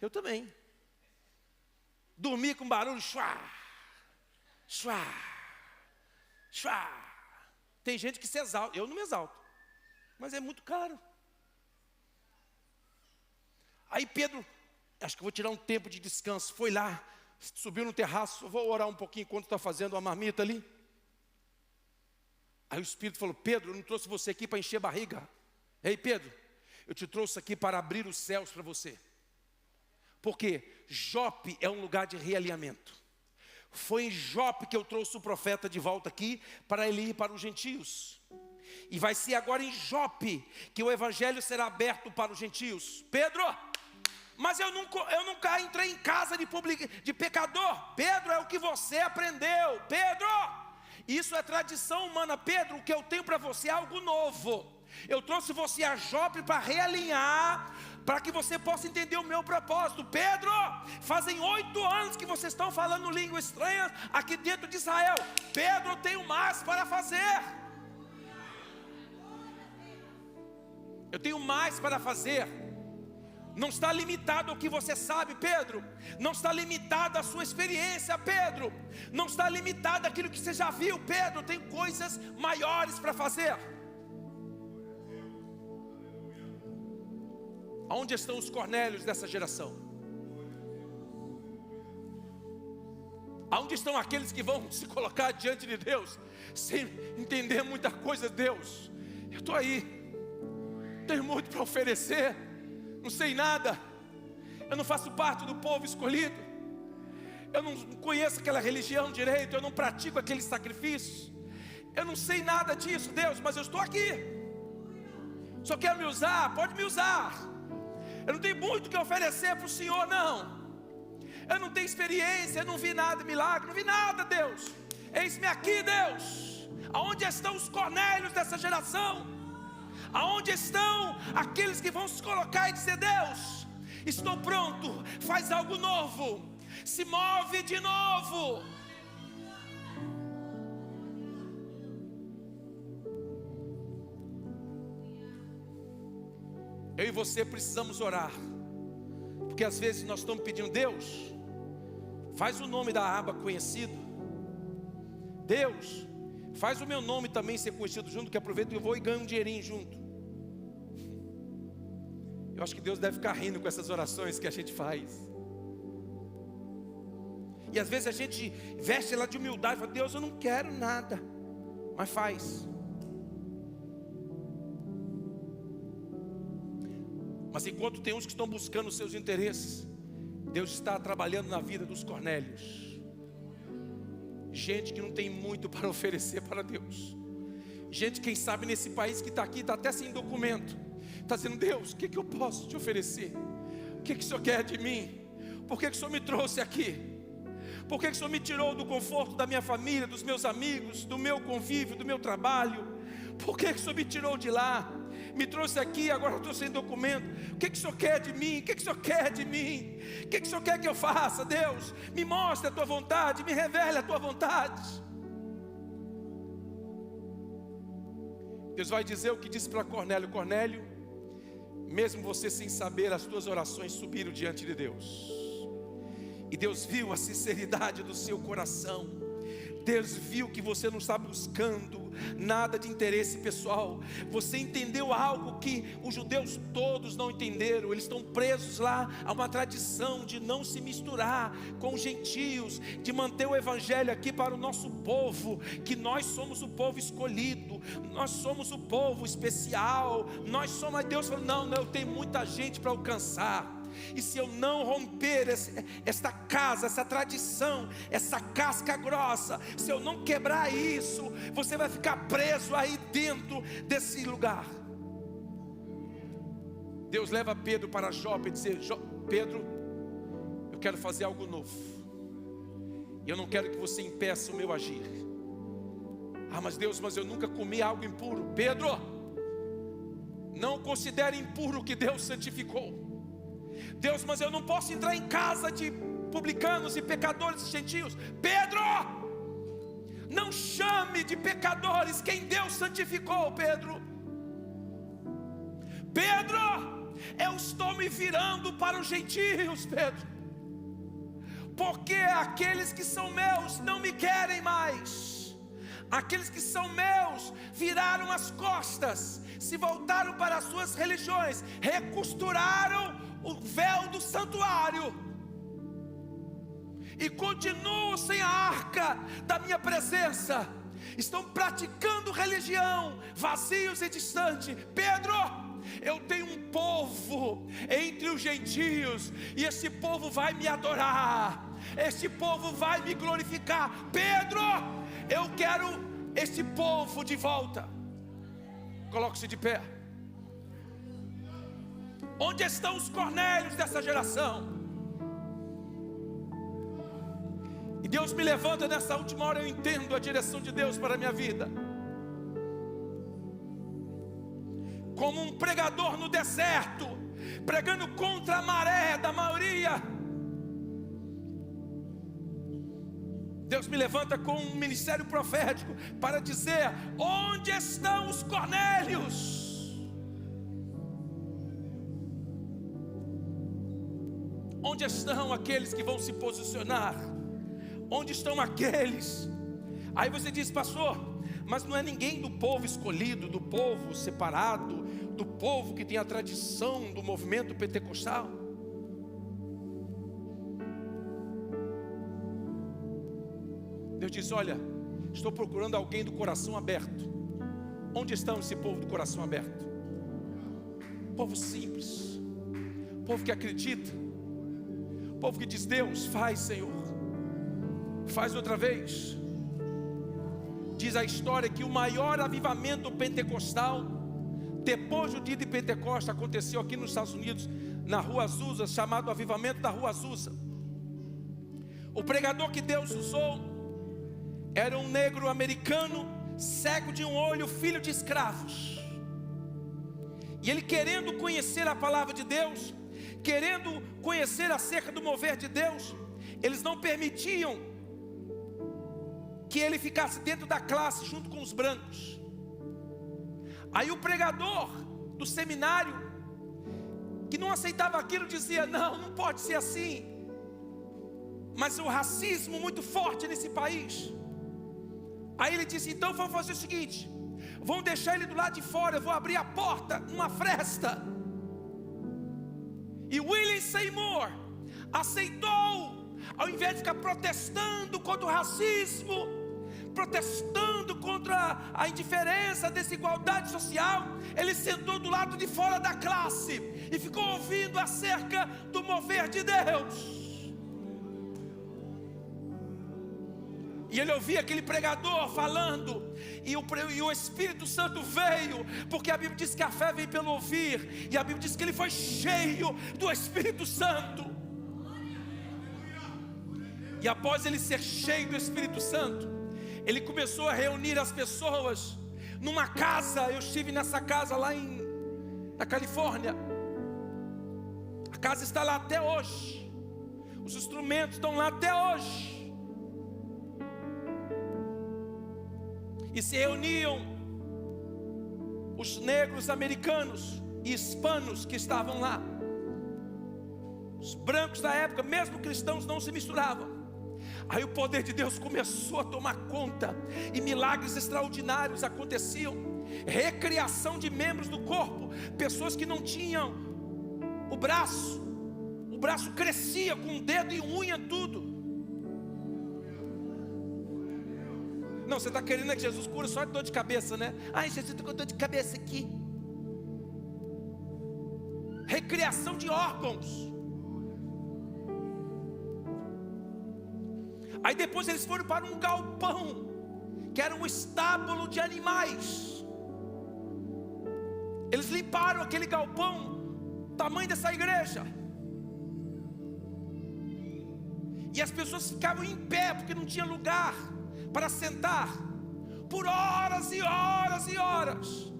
Eu também. Dormir com barulho, chua, chua, chua. Tem gente que se exalta, eu não me exalto, mas é muito caro. Aí Pedro, acho que vou tirar um tempo de descanso, foi lá, subiu no terraço, vou orar um pouquinho enquanto está fazendo a marmita ali. Aí o Espírito falou: Pedro, eu não trouxe você aqui para encher a barriga. Ei Pedro, eu te trouxe aqui para abrir os céus para você. Porque Jope é um lugar de realinhamento. Foi em Jope que eu trouxe o profeta de volta aqui, para ele ir para os gentios. E vai ser agora em Jope que o evangelho será aberto para os gentios. Pedro, mas eu nunca entrei em casa de pecador. Pedro, é o que você aprendeu. Pedro, isso é tradição humana. Pedro, o que eu tenho para você é algo novo. Eu trouxe você a Jope para realinhar, para que você possa entender o meu propósito. Pedro, fazem 8 anos que vocês estão falando língua estranha aqui dentro de Israel. Pedro, eu tenho mais para fazer. Eu tenho mais para fazer. Não está limitado ao que você sabe, Pedro. Não está limitado à sua experiência, Pedro. Não está limitado àquilo que você já viu, Pedro. Tem coisas maiores para fazer. Aonde estão os Cornélios dessa geração? Aonde estão aqueles que vão se colocar diante de Deus sem entender muita coisa de Deus? Eu estou aí, tenho muito para oferecer, não sei nada, eu não faço parte do povo escolhido, eu não conheço aquela religião direito, eu não pratico aqueles sacrifícios, eu não sei nada disso, Deus, mas eu estou aqui. Só quer me usar? Pode me usar. Eu não tenho muito que oferecer para o Senhor, não. Eu não tenho experiência, eu não vi nada de milagre, não vi nada, Deus. Eis-me aqui, Deus. Aonde estão os Cornélios dessa geração? Aonde estão aqueles que vão se colocar e dizer: Deus, estou pronto, faz algo novo, se move de novo. Eu e você precisamos orar, porque às vezes nós estamos pedindo: Deus, faz o nome da aba conhecido. Deus, faz o meu nome também ser conhecido junto, que aproveito que eu vou e ganho um dinheirinho junto. Eu acho que Deus deve ficar rindo com essas orações que a gente faz. E às vezes a gente veste ela de humildade e fala: Deus, eu não quero nada, mas faz. Mas enquanto tem uns que estão buscando os seus interesses, Deus está trabalhando na vida dos Cornélios. Gente que não tem muito para oferecer para Deus. Gente, quem sabe nesse país que está aqui, está até sem documento, está dizendo: Deus, o que eu posso te oferecer? O que o Senhor quer de mim? Por que o Senhor me trouxe aqui? Por que o Senhor me tirou do conforto da minha família, dos meus amigos, do meu convívio, do meu trabalho? Por que o Senhor me tirou de lá? Me trouxe aqui, agora eu estou sem documento. O que o Senhor quer de mim? O que o Senhor quer de mim? O que o Senhor quer que eu faça? Deus, me mostre a tua vontade, me revele a tua vontade. Deus vai dizer o que disse para Cornélio: Cornélio, mesmo você sem saber, as tuas orações subiram diante de Deus. E Deus viu a sinceridade do seu coração. Deus viu que você não está buscando nada de interesse pessoal. Você entendeu algo que os judeus todos não entenderam. Eles estão presos lá a uma tradição de não se misturar com os gentios, de manter o evangelho aqui para o nosso povo, que nós somos o povo escolhido, nós somos o povo especial, nós somos. Mas Deus falou: não, eu tenho muita gente para alcançar. E se eu não romper esta casa, essa tradição, essa casca grossa, se eu não quebrar isso, você vai ficar preso aí dentro desse lugar. Deus leva Pedro para Jope e diz: Pedro, eu quero fazer algo novo, e eu não quero que você impeça o meu agir. Ah, mas Deus, mas eu nunca comi algo impuro. Pedro, não considere impuro o que Deus santificou. Deus, mas eu não posso entrar em casa de publicanos e pecadores e gentios. Pedro, não chame de pecadores quem Deus santificou. Pedro, eu estou me virando para os gentios, Pedro, porque aqueles que são meus não me querem mais. Aqueles que são meus viraram as costas, se voltaram para as suas religiões, recosturaram o véu do santuário e continuam sem a arca da minha presença. Estão praticando religião, vazios e distantes. Pedro, eu tenho um povo entre os gentios, e esse povo vai me adorar, esse povo vai me glorificar. Pedro, eu quero esse povo de volta. Coloque-se de pé. Onde estão os Cornélios dessa geração? E Deus me levanta nessa última hora. Eu entendo a direção de Deus para a minha vida. Como um pregador no deserto, pregando contra a maré da maioria, Deus me levanta com um ministério profético para dizer: onde estão os Cornélios? Onde estão aqueles que vão se posicionar? Onde estão aqueles? Aí você diz: pastor, mas não é ninguém do povo escolhido, do povo separado, do povo que tem a tradição do movimento pentecostal? Deus diz: olha, estou procurando alguém do coração aberto. Onde está esse povo do coração aberto? Povo simples, povo que acredita, povo que diz: Deus, faz, Senhor, faz outra vez. Diz a história que o maior avivamento pentecostal, depois do dia de Pentecostes, aconteceu aqui nos Estados Unidos, na Rua Azusa, chamado Avivamento da Rua Azusa. O pregador que Deus usou era um negro americano, cego de um olho, filho de escravos. E ele, querendo conhecer a palavra de Deus, querendo conhecer acerca do mover de Deus, eles não permitiam que ele ficasse dentro da classe junto com os brancos. Aí o pregador do seminário, que não aceitava aquilo, dizia: não pode ser assim. Mas o racismo muito forte nesse país. Aí ele disse: então vamos fazer o seguinte, vamos deixar ele do lado de fora, eu vou abrir a porta, uma fresta. E William Seymour aceitou, ao invés de ficar protestando contra o racismo, protestando contra a indiferença, a desigualdade social, ele sentou do lado de fora da classe e ficou ouvindo acerca do mover de Deus. E ele ouvia aquele pregador falando, e o Espírito Santo veio, porque a Bíblia diz que a fé vem pelo ouvir, e a Bíblia diz que ele foi cheio do Espírito Santo. E após ele ser cheio do Espírito Santo, ele começou a reunir as pessoas numa casa. Eu estive nessa casa lá na Califórnia. A casa está lá até hoje, os instrumentos estão lá até hoje. E se reuniam os negros americanos e hispanos que estavam lá. Os brancos da época, mesmo cristãos, não se misturavam. Aí o poder de Deus começou a tomar conta, e milagres extraordinários aconteciam. Recriação de membros do corpo. Pessoas que não tinham o braço crescia com dedo e unha, tudo. Não, você está querendo que Jesus cura só de dor de cabeça, né? Ai, Jesus está com dor de cabeça aqui. Recriação de órgãos. Aí depois eles foram para um galpão, que era um estábulo de animais. Eles limparam aquele galpão, tamanho dessa igreja. E as pessoas ficavam em pé, porque não tinha lugar para sentar, por horas e horas e horas,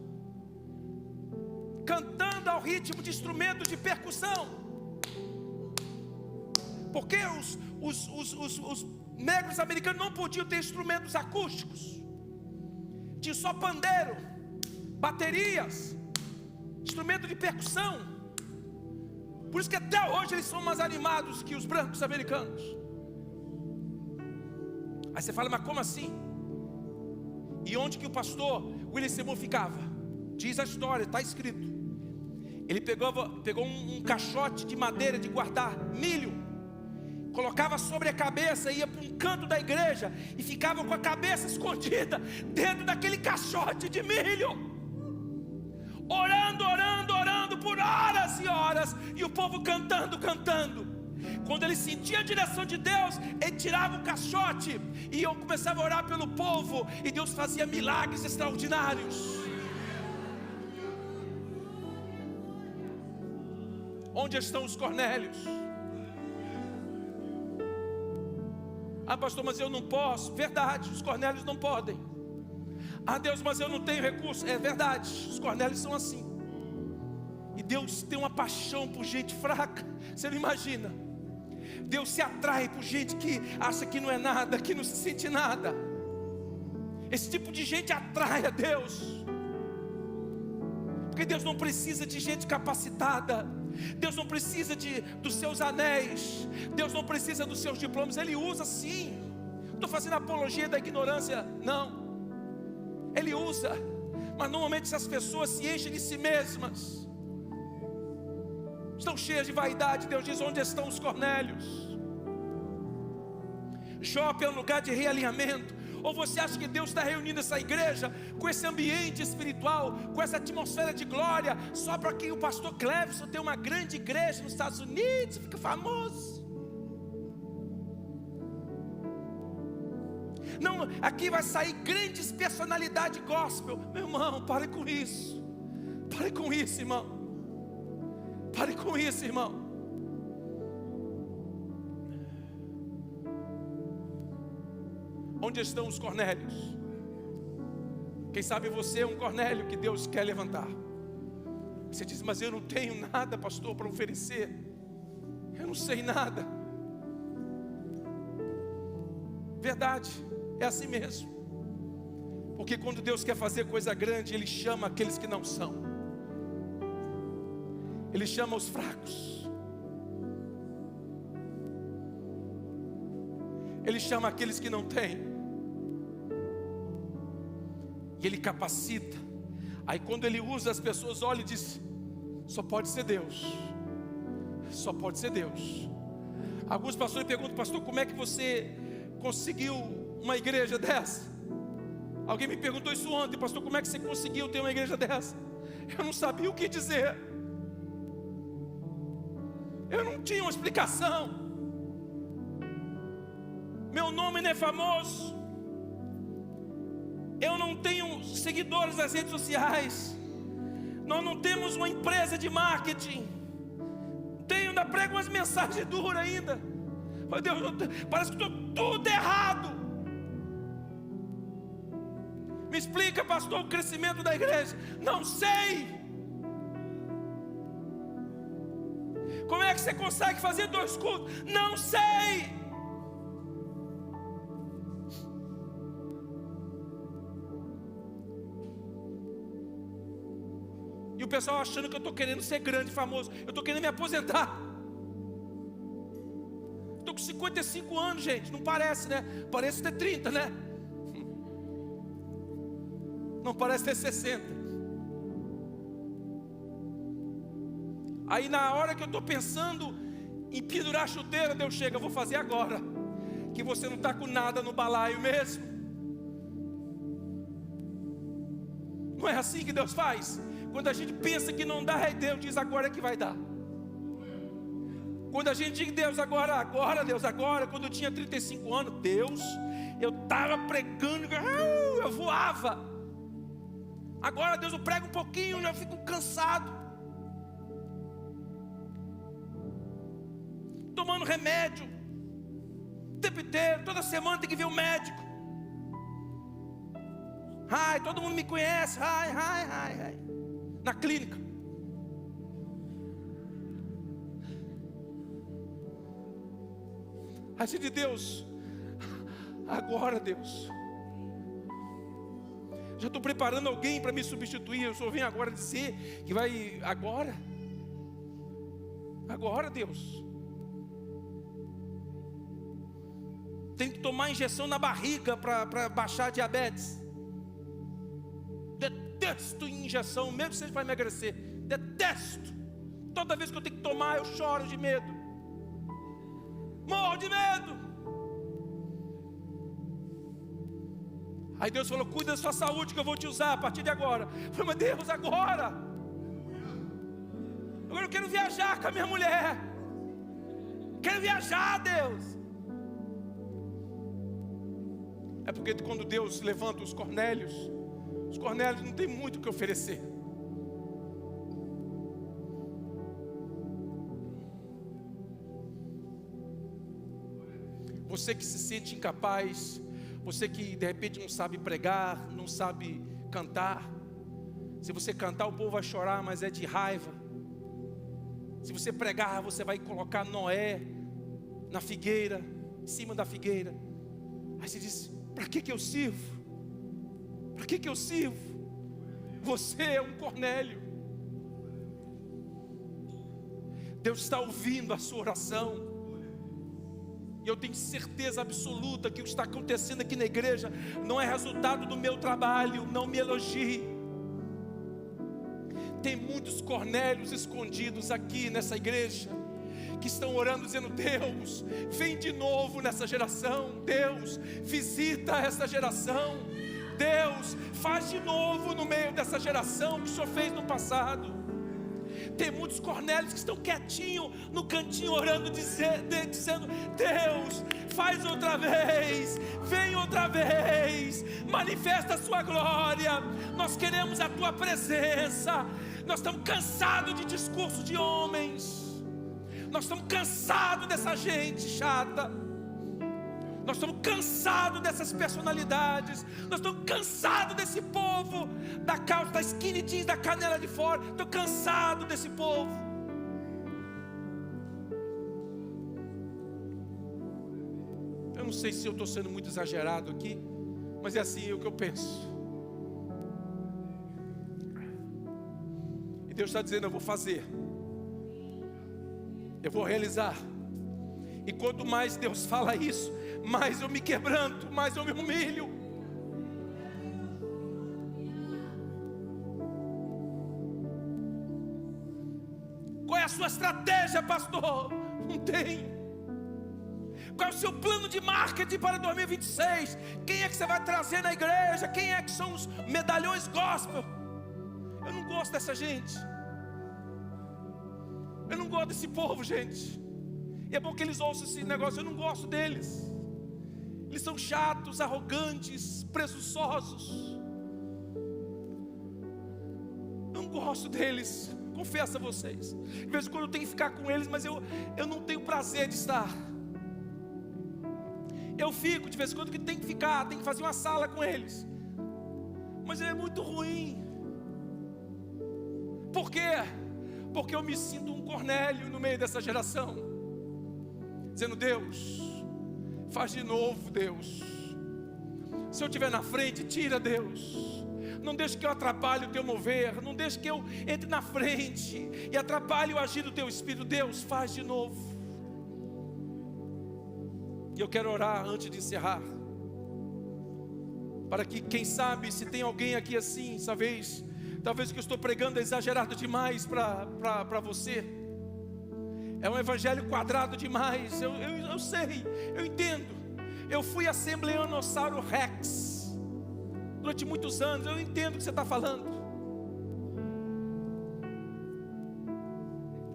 cantando ao ritmo de instrumentos de percussão. Porque os negros americanos não podiam ter instrumentos acústicos. Tinha só pandeiro, baterias, instrumento de percussão. Por isso que até hoje eles são mais animados que os brancos americanos. Aí você fala, mas como assim? E onde que o pastor William Seymour ficava? Diz a história, está escrito. Ele pegou um caixote de madeira de guardar milho, colocava sobre a cabeça, ia para um canto da igreja e ficava com a cabeça escondida dentro daquele caixote de milho, orando por horas e horas, e o povo cantando. Quando ele sentia a direção de Deus, ele tirava o caixote e eu começava a orar pelo povo, e Deus fazia milagres extraordinários. Onde estão os Cornélios? Ah, pastor, mas eu não posso. Verdade, os Cornélios não podem. Ah, Deus, mas eu não tenho recurso. É verdade, os Cornélios são assim. E Deus tem uma paixão por gente fraca. Você não imagina. Deus se atrai por gente que acha que não é nada, que não se sente nada. Esse tipo de gente atrai a Deus. Porque Deus não precisa de gente capacitada. Deus não precisa dos seus anéis. Deus não precisa dos seus diplomas. Ele usa sim. Não estou fazendo apologia da ignorância, não. Ele usa. Mas normalmente essas pessoas se enchem de si mesmas, estão cheias de vaidade. Deus diz, onde estão os Cornélios? Jope é um lugar de realinhamento. Ou você acha que Deus está reunindo essa igreja com esse ambiente espiritual, com essa atmosfera de glória, só para que o pastor Cleveson tenha uma grande igreja nos Estados Unidos, fica famoso? Não, aqui vai sair grandes personalidades gospel. Meu irmão, pare com isso. Pare com isso, irmão. Pare com isso, irmão. Onde estão os Cornélios? Quem sabe você é um Cornélio que Deus quer levantar. Você diz, mas eu não tenho nada, pastor, para oferecer. Eu não sei nada. Verdade, é assim mesmo. Porque quando Deus quer fazer coisa grande, Ele chama aqueles que não são. Ele chama os fracos. Ele chama aqueles que não têm. E Ele capacita. Aí quando Ele usa, as pessoas olham e dizem, só pode ser Deus. Só pode ser Deus. Alguns pastores perguntam, pastor, como é que você conseguiu uma igreja dessa? Alguém me perguntou isso ontem, pastor, como é que você conseguiu ter uma igreja dessa? Eu não sabia o que dizer. Eu não tinha uma explicação. Meu nome não é famoso. Eu não tenho seguidores nas redes sociais. Nós não temos uma empresa de marketing. Ainda prego umas mensagens duras ainda. Meu Deus, parece que estou tudo errado. Me explica, pastor, o crescimento da igreja. Não sei. Como é que você consegue fazer 2 cultos? Não sei. E o pessoal achando que eu estou querendo ser grande, famoso. Eu estou querendo me aposentar. Estou com 55 anos, gente. Não parece, né? Parece ter 30, né? Não parece ter 60. Aí na hora que eu estou pensando em pendurar a chuteira, Deus chega, eu vou fazer agora. Que você não está com nada no balaio mesmo. Não é assim que Deus faz? Quando a gente pensa que não dá, aí Deus diz, agora é que vai dar. Quando a gente diz, Deus, agora, Deus, agora. Quando eu tinha 35 anos, Deus, eu estava pregando, eu voava. Agora, Deus, eu prego um pouquinho, eu já fico cansado. Tomando remédio o tempo inteiro, toda semana tem que ver o médico. Ai, todo mundo me conhece, ai. Na clínica. Aí você diz: Deus, agora Deus, já estou preparando alguém para me substituir. Eu só venho agora dizer que vai agora. Agora, Deus. Tem que tomar injeção na barriga para baixar a diabetes. Detesto injeção, mesmo que seja para emagrecer. Detesto. Toda vez que eu tenho que tomar, eu choro de medo. Morro de medo. Aí Deus falou: cuida da sua saúde que eu vou te usar a partir de agora. Eu falei: mas Deus, agora eu quero viajar com a minha mulher. Quero viajar, Deus. É porque quando Deus levanta os Cornélios não tem muito o que oferecer. Você que se sente incapaz, você que de repente não sabe pregar, não sabe cantar. Se você cantar, o povo vai chorar, mas é de raiva. Se você pregar, você vai colocar Noé na figueira, em cima da figueira. Aí você diz: para que eu sirvo? Para que eu sirvo? Você é um Cornélio. Deus está ouvindo a sua oração. E eu tenho certeza absoluta que o que está acontecendo aqui na igreja não é resultado do meu trabalho. Não me elogie. Tem muitos Cornélios escondidos aqui nessa igreja, que estão orando dizendo: Deus, vem de novo nessa geração. Deus, visita essa geração. Deus, faz de novo no meio dessa geração que o Senhor fez no passado. Tem muitos Cornélios que estão quietinhos no cantinho orando, dizendo: Deus, faz outra vez, vem outra vez, manifesta a sua glória. Nós queremos a tua presença. Nós estamos cansados de discurso de homens. Nós estamos cansados dessa gente chata. Nós estamos cansados dessas personalidades. Nós estamos cansados desse povo da calça, da skinny jeans, da canela de fora. Estou cansado desse povo. Eu não sei se eu estou sendo muito exagerado aqui, mas é assim o que eu penso. E Deus está dizendo: eu vou fazer, eu vou realizar. E quanto mais Deus fala isso, mais eu me quebranto, mais eu me humilho. Qual é a sua estratégia, pastor? Não tem. Qual é o seu plano de marketing para 2026? Quem é que você vai trazer na igreja? Quem é que são os medalhões gospel? Eu não gosto dessa gente. Eu não gosto desse povo, gente. E é bom que eles ouçam esse negócio. Eu não gosto deles. Eles são chatos, arrogantes, presunçosos. Eu não gosto deles, confesso a vocês. De vez em quando eu tenho que ficar com eles, mas eu não tenho prazer de estar. Eu fico de vez em quando que tem que ficar, tem que fazer uma sala com eles. Mas é muito ruim. Por quê? Porque eu me sinto um Cornélio no meio dessa geração, dizendo: Deus, faz de novo, Deus. Se eu estiver na frente, tira, Deus. Não deixe que eu atrapalhe o teu mover. Não deixe que eu entre na frente e atrapalhe o agir do teu Espírito. Deus, faz de novo. E eu quero orar antes de encerrar, para que, quem sabe, se tem alguém aqui assim, talvez o que eu estou pregando é exagerado demais para você. É um evangelho quadrado demais. Eu sei, eu entendo. Eu fui assembleanossauro Rex durante muitos anos. Eu entendo o que você está falando.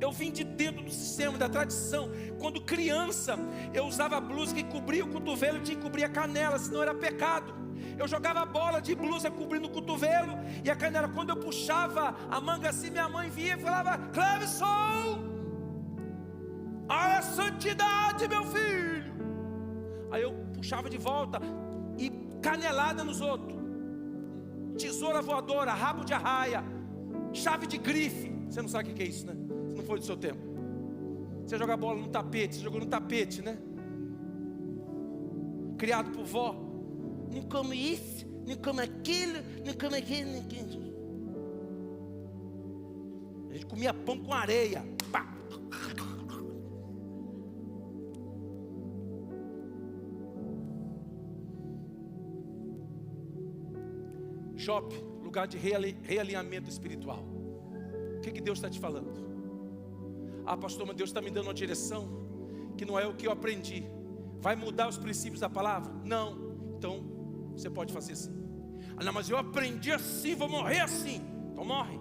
Eu vim de dentro do sistema, da tradição. Quando criança, eu usava blusa que cobria o cotovelo e tinha que cobrir a canela, senão era pecado. Eu jogava bola de blusa cobrindo o cotovelo e a canela. Quando eu puxava a manga assim, minha mãe via e falava: Clevison, olha a santidade, meu filho. Aí eu puxava de volta e canelada nos outros. Tesoura voadora, rabo de arraia, chave de grife. Você não sabe o que é isso, né? Você não foi do seu tempo. Você joga bola no tapete, você jogou no tapete, né? criado por vó. Não come isso, não come aquilo, não come aquilo, não come aquilo. A gente comia pão com areia. Pá. Jope, lugar de realinhamento espiritual. O que Deus está te falando? Ah, pastor, mas Deus está me dando uma direção que não é o que eu aprendi. Vai mudar os princípios da palavra? Não. Então, você pode fazer assim. Ah, não, mas eu aprendi assim, vou morrer assim. Então morre.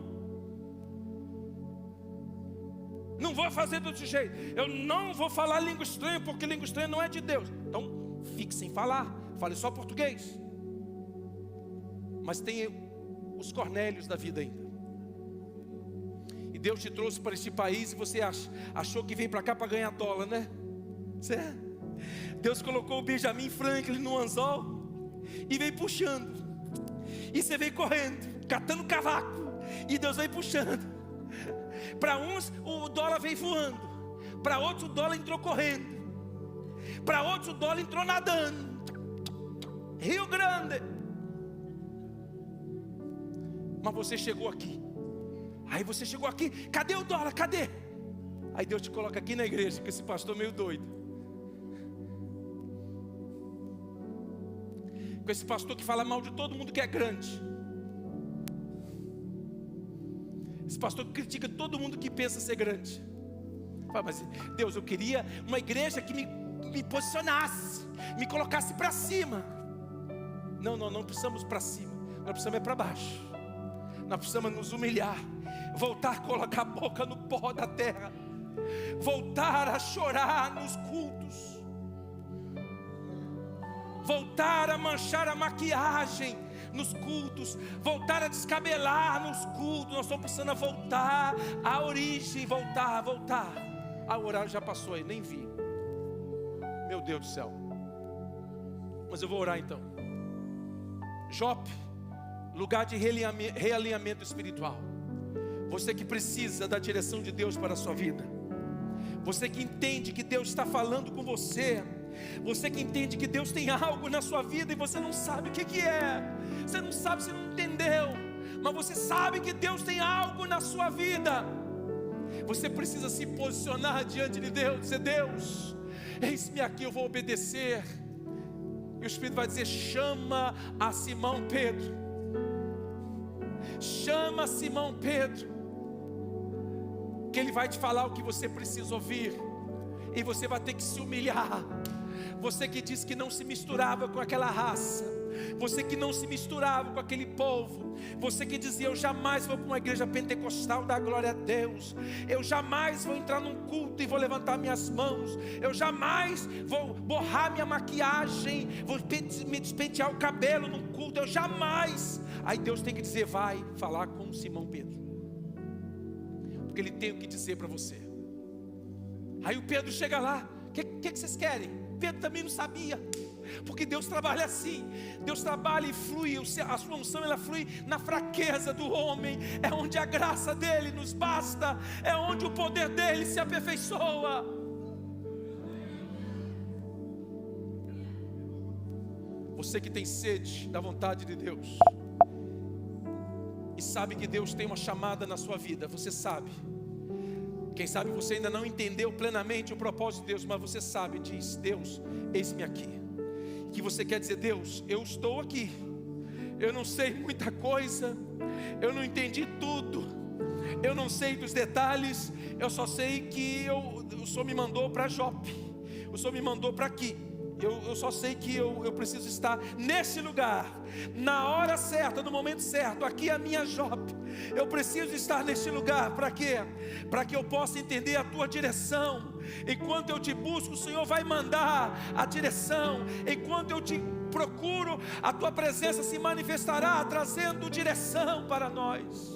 Não vou fazer do outro jeito. Eu não vou falar língua estranha, porque língua estranha não é de Deus. Então, fique sem falar. Fale só português. Mas tem os Cornélios da vida ainda. E Deus te trouxe para este país e você achou que veio para cá para ganhar dólar, né? Certo? Deus colocou o Benjamin Franklin no anzol e veio puxando. E você veio correndo, catando cavaco. E Deus veio puxando. Para uns o dólar veio voando. Para outros o dólar entrou correndo. Para outros o dólar entrou nadando. Rio Grande. Mas você chegou aqui. Aí você chegou aqui. Cadê o dólar? Cadê? Aí Deus te coloca aqui na igreja, com esse pastor meio doido. Com esse pastor que fala mal de todo mundo que é grande. Esse pastor que critica todo mundo que pensa ser grande. Fala, mas Deus, eu queria uma igreja que me posicionasse, me colocasse para cima. Não precisamos para cima. Nós precisamos para baixo. Nós precisamos nos humilhar, voltar a colocar a boca no pó da terra, voltar a chorar nos cultos, voltar a manchar a maquiagem nos cultos, voltar a descabelar nos cultos. Nós estamos precisando voltar à origem, voltar. Ah, o horário já passou aí, nem vi. Meu Deus do céu. Mas eu vou orar então. Jope, lugar de realinhamento espiritual. Você que precisa da direção de Deus para a sua vida. Você que entende que Deus está falando com você. Você que entende que Deus tem algo na sua vida e você não sabe o que é. Você não sabe, você não entendeu. Mas você sabe que Deus tem algo na sua vida. Você precisa se posicionar diante de Deus. Dizer, Deus, eis-me aqui, eu vou obedecer. E o Espírito vai dizer, chama a Simão Pedro. Chama Simão Pedro, que ele vai te falar o que você precisa ouvir. E você vai ter que se humilhar. Você que disse que não se misturava com aquela raça, você que não se misturava com aquele povo, você que dizia, eu jamais vou para uma igreja pentecostal dar glória a Deus, eu jamais vou entrar num culto e vou levantar minhas mãos, eu jamais vou borrar minha maquiagem, vou me despentear o cabelo num culto, eu jamais. Aí Deus tem que dizer, vai falar com Simão Pedro, porque ele tem o que dizer para você. Aí o Pedro chega lá, o que vocês querem? Pedro também não sabia, porque Deus trabalha assim. Deus trabalha e flui, a sua unção ela flui na fraqueza do homem. É onde a graça dele nos basta, é onde o poder dele se aperfeiçoa. Você que tem sede da vontade de Deus e sabe que Deus tem uma chamada na sua vida, você sabe. Quem sabe você ainda não entendeu plenamente o propósito de Deus, mas você sabe, diz, Deus, eis-me aqui. Que você quer dizer, Deus, eu estou aqui. Eu não sei muita coisa, eu não entendi tudo, eu não sei dos detalhes, eu só sei que o Senhor me mandou para Jope, o Senhor me mandou para aqui. Eu só sei que eu preciso estar nesse lugar, na hora certa, no momento certo. Aqui é a minha Jope. Eu preciso estar neste lugar, para quê? Para que eu possa entender a tua direção. Enquanto eu te busco, o Senhor vai mandar a direção. Enquanto eu te procuro, a tua presença se manifestará, trazendo direção para nós.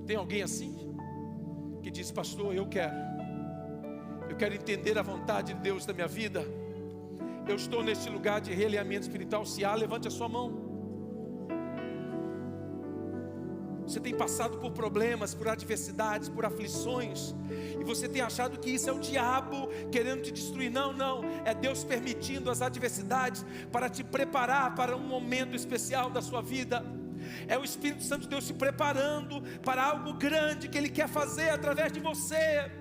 Tem alguém assim? Que diz, pastor, eu quero entender a vontade de Deus da minha vida. Eu estou neste lugar de realinhamento espiritual. Se há, levante a sua mão. Você tem passado por problemas, por adversidades, por aflições, e você tem achado que isso é o diabo querendo te destruir. Não, não, é Deus permitindo as adversidades para te preparar para um momento especial da sua vida. É o Espírito Santo de Deus se preparando para algo grande que Ele quer fazer através de você.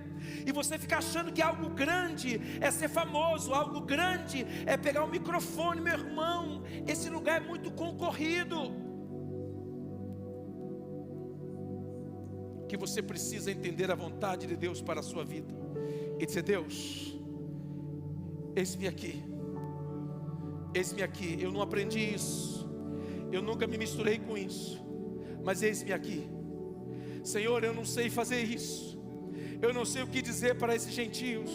E você fica achando que algo grande é ser famoso, algo grande é pegar o microfone. Meu irmão, esse lugar é muito concorrido. Que você precisa entender a vontade de Deus para a sua vida e dizer: Deus, eis-me aqui, eu não aprendi isso, eu nunca me misturei com isso, mas eis-me aqui, Senhor, eu não sei fazer isso, eu não sei o que dizer para esses gentios.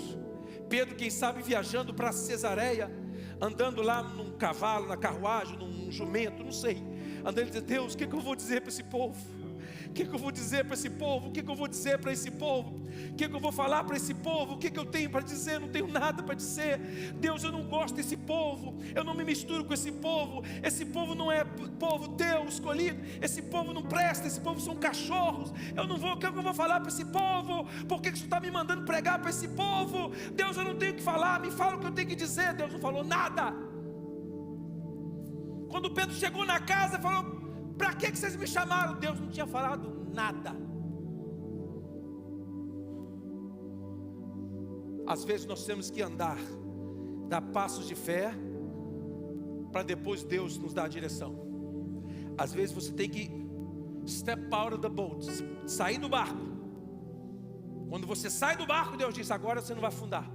Pedro, quem sabe, viajando para Cesareia, andando lá num cavalo, na carruagem, num jumento, não sei, andando e dizer: Deus, o que eu vou dizer para esse povo? O que eu vou dizer para esse povo? O que eu vou dizer para esse povo? O que eu vou falar para esse povo? O que eu tenho para dizer? Não tenho nada para dizer. Deus, eu não gosto desse povo, eu não me misturo com esse povo não é povo teu escolhido, esse povo não presta, esse povo são cachorros. O que eu vou falar para esse povo? Por que você está me mandando pregar para esse povo? Deus, eu não tenho o que falar, me fala o que eu tenho que dizer. Deus não falou nada. Quando Pedro chegou na casa, falou: para que vocês me chamaram? Deus não tinha falado nada. Às vezes nós temos que andar, dar passos de fé, para depois Deus nos dar a direção. Às vezes você tem que step out of the boat, sair do barco. Quando você sai do barco, Deus diz: agora você não vai afundar.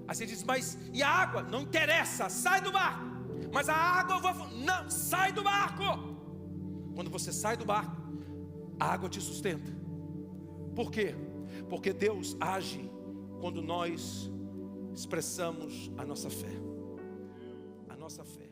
Aí você diz: mas e a água? Não interessa, sai do barco. Mas a água eu vou afundar. Não, sai do barco. Quando você sai do barco, a água te sustenta. Por quê? Porque Deus age quando nós expressamos a nossa fé. A nossa fé.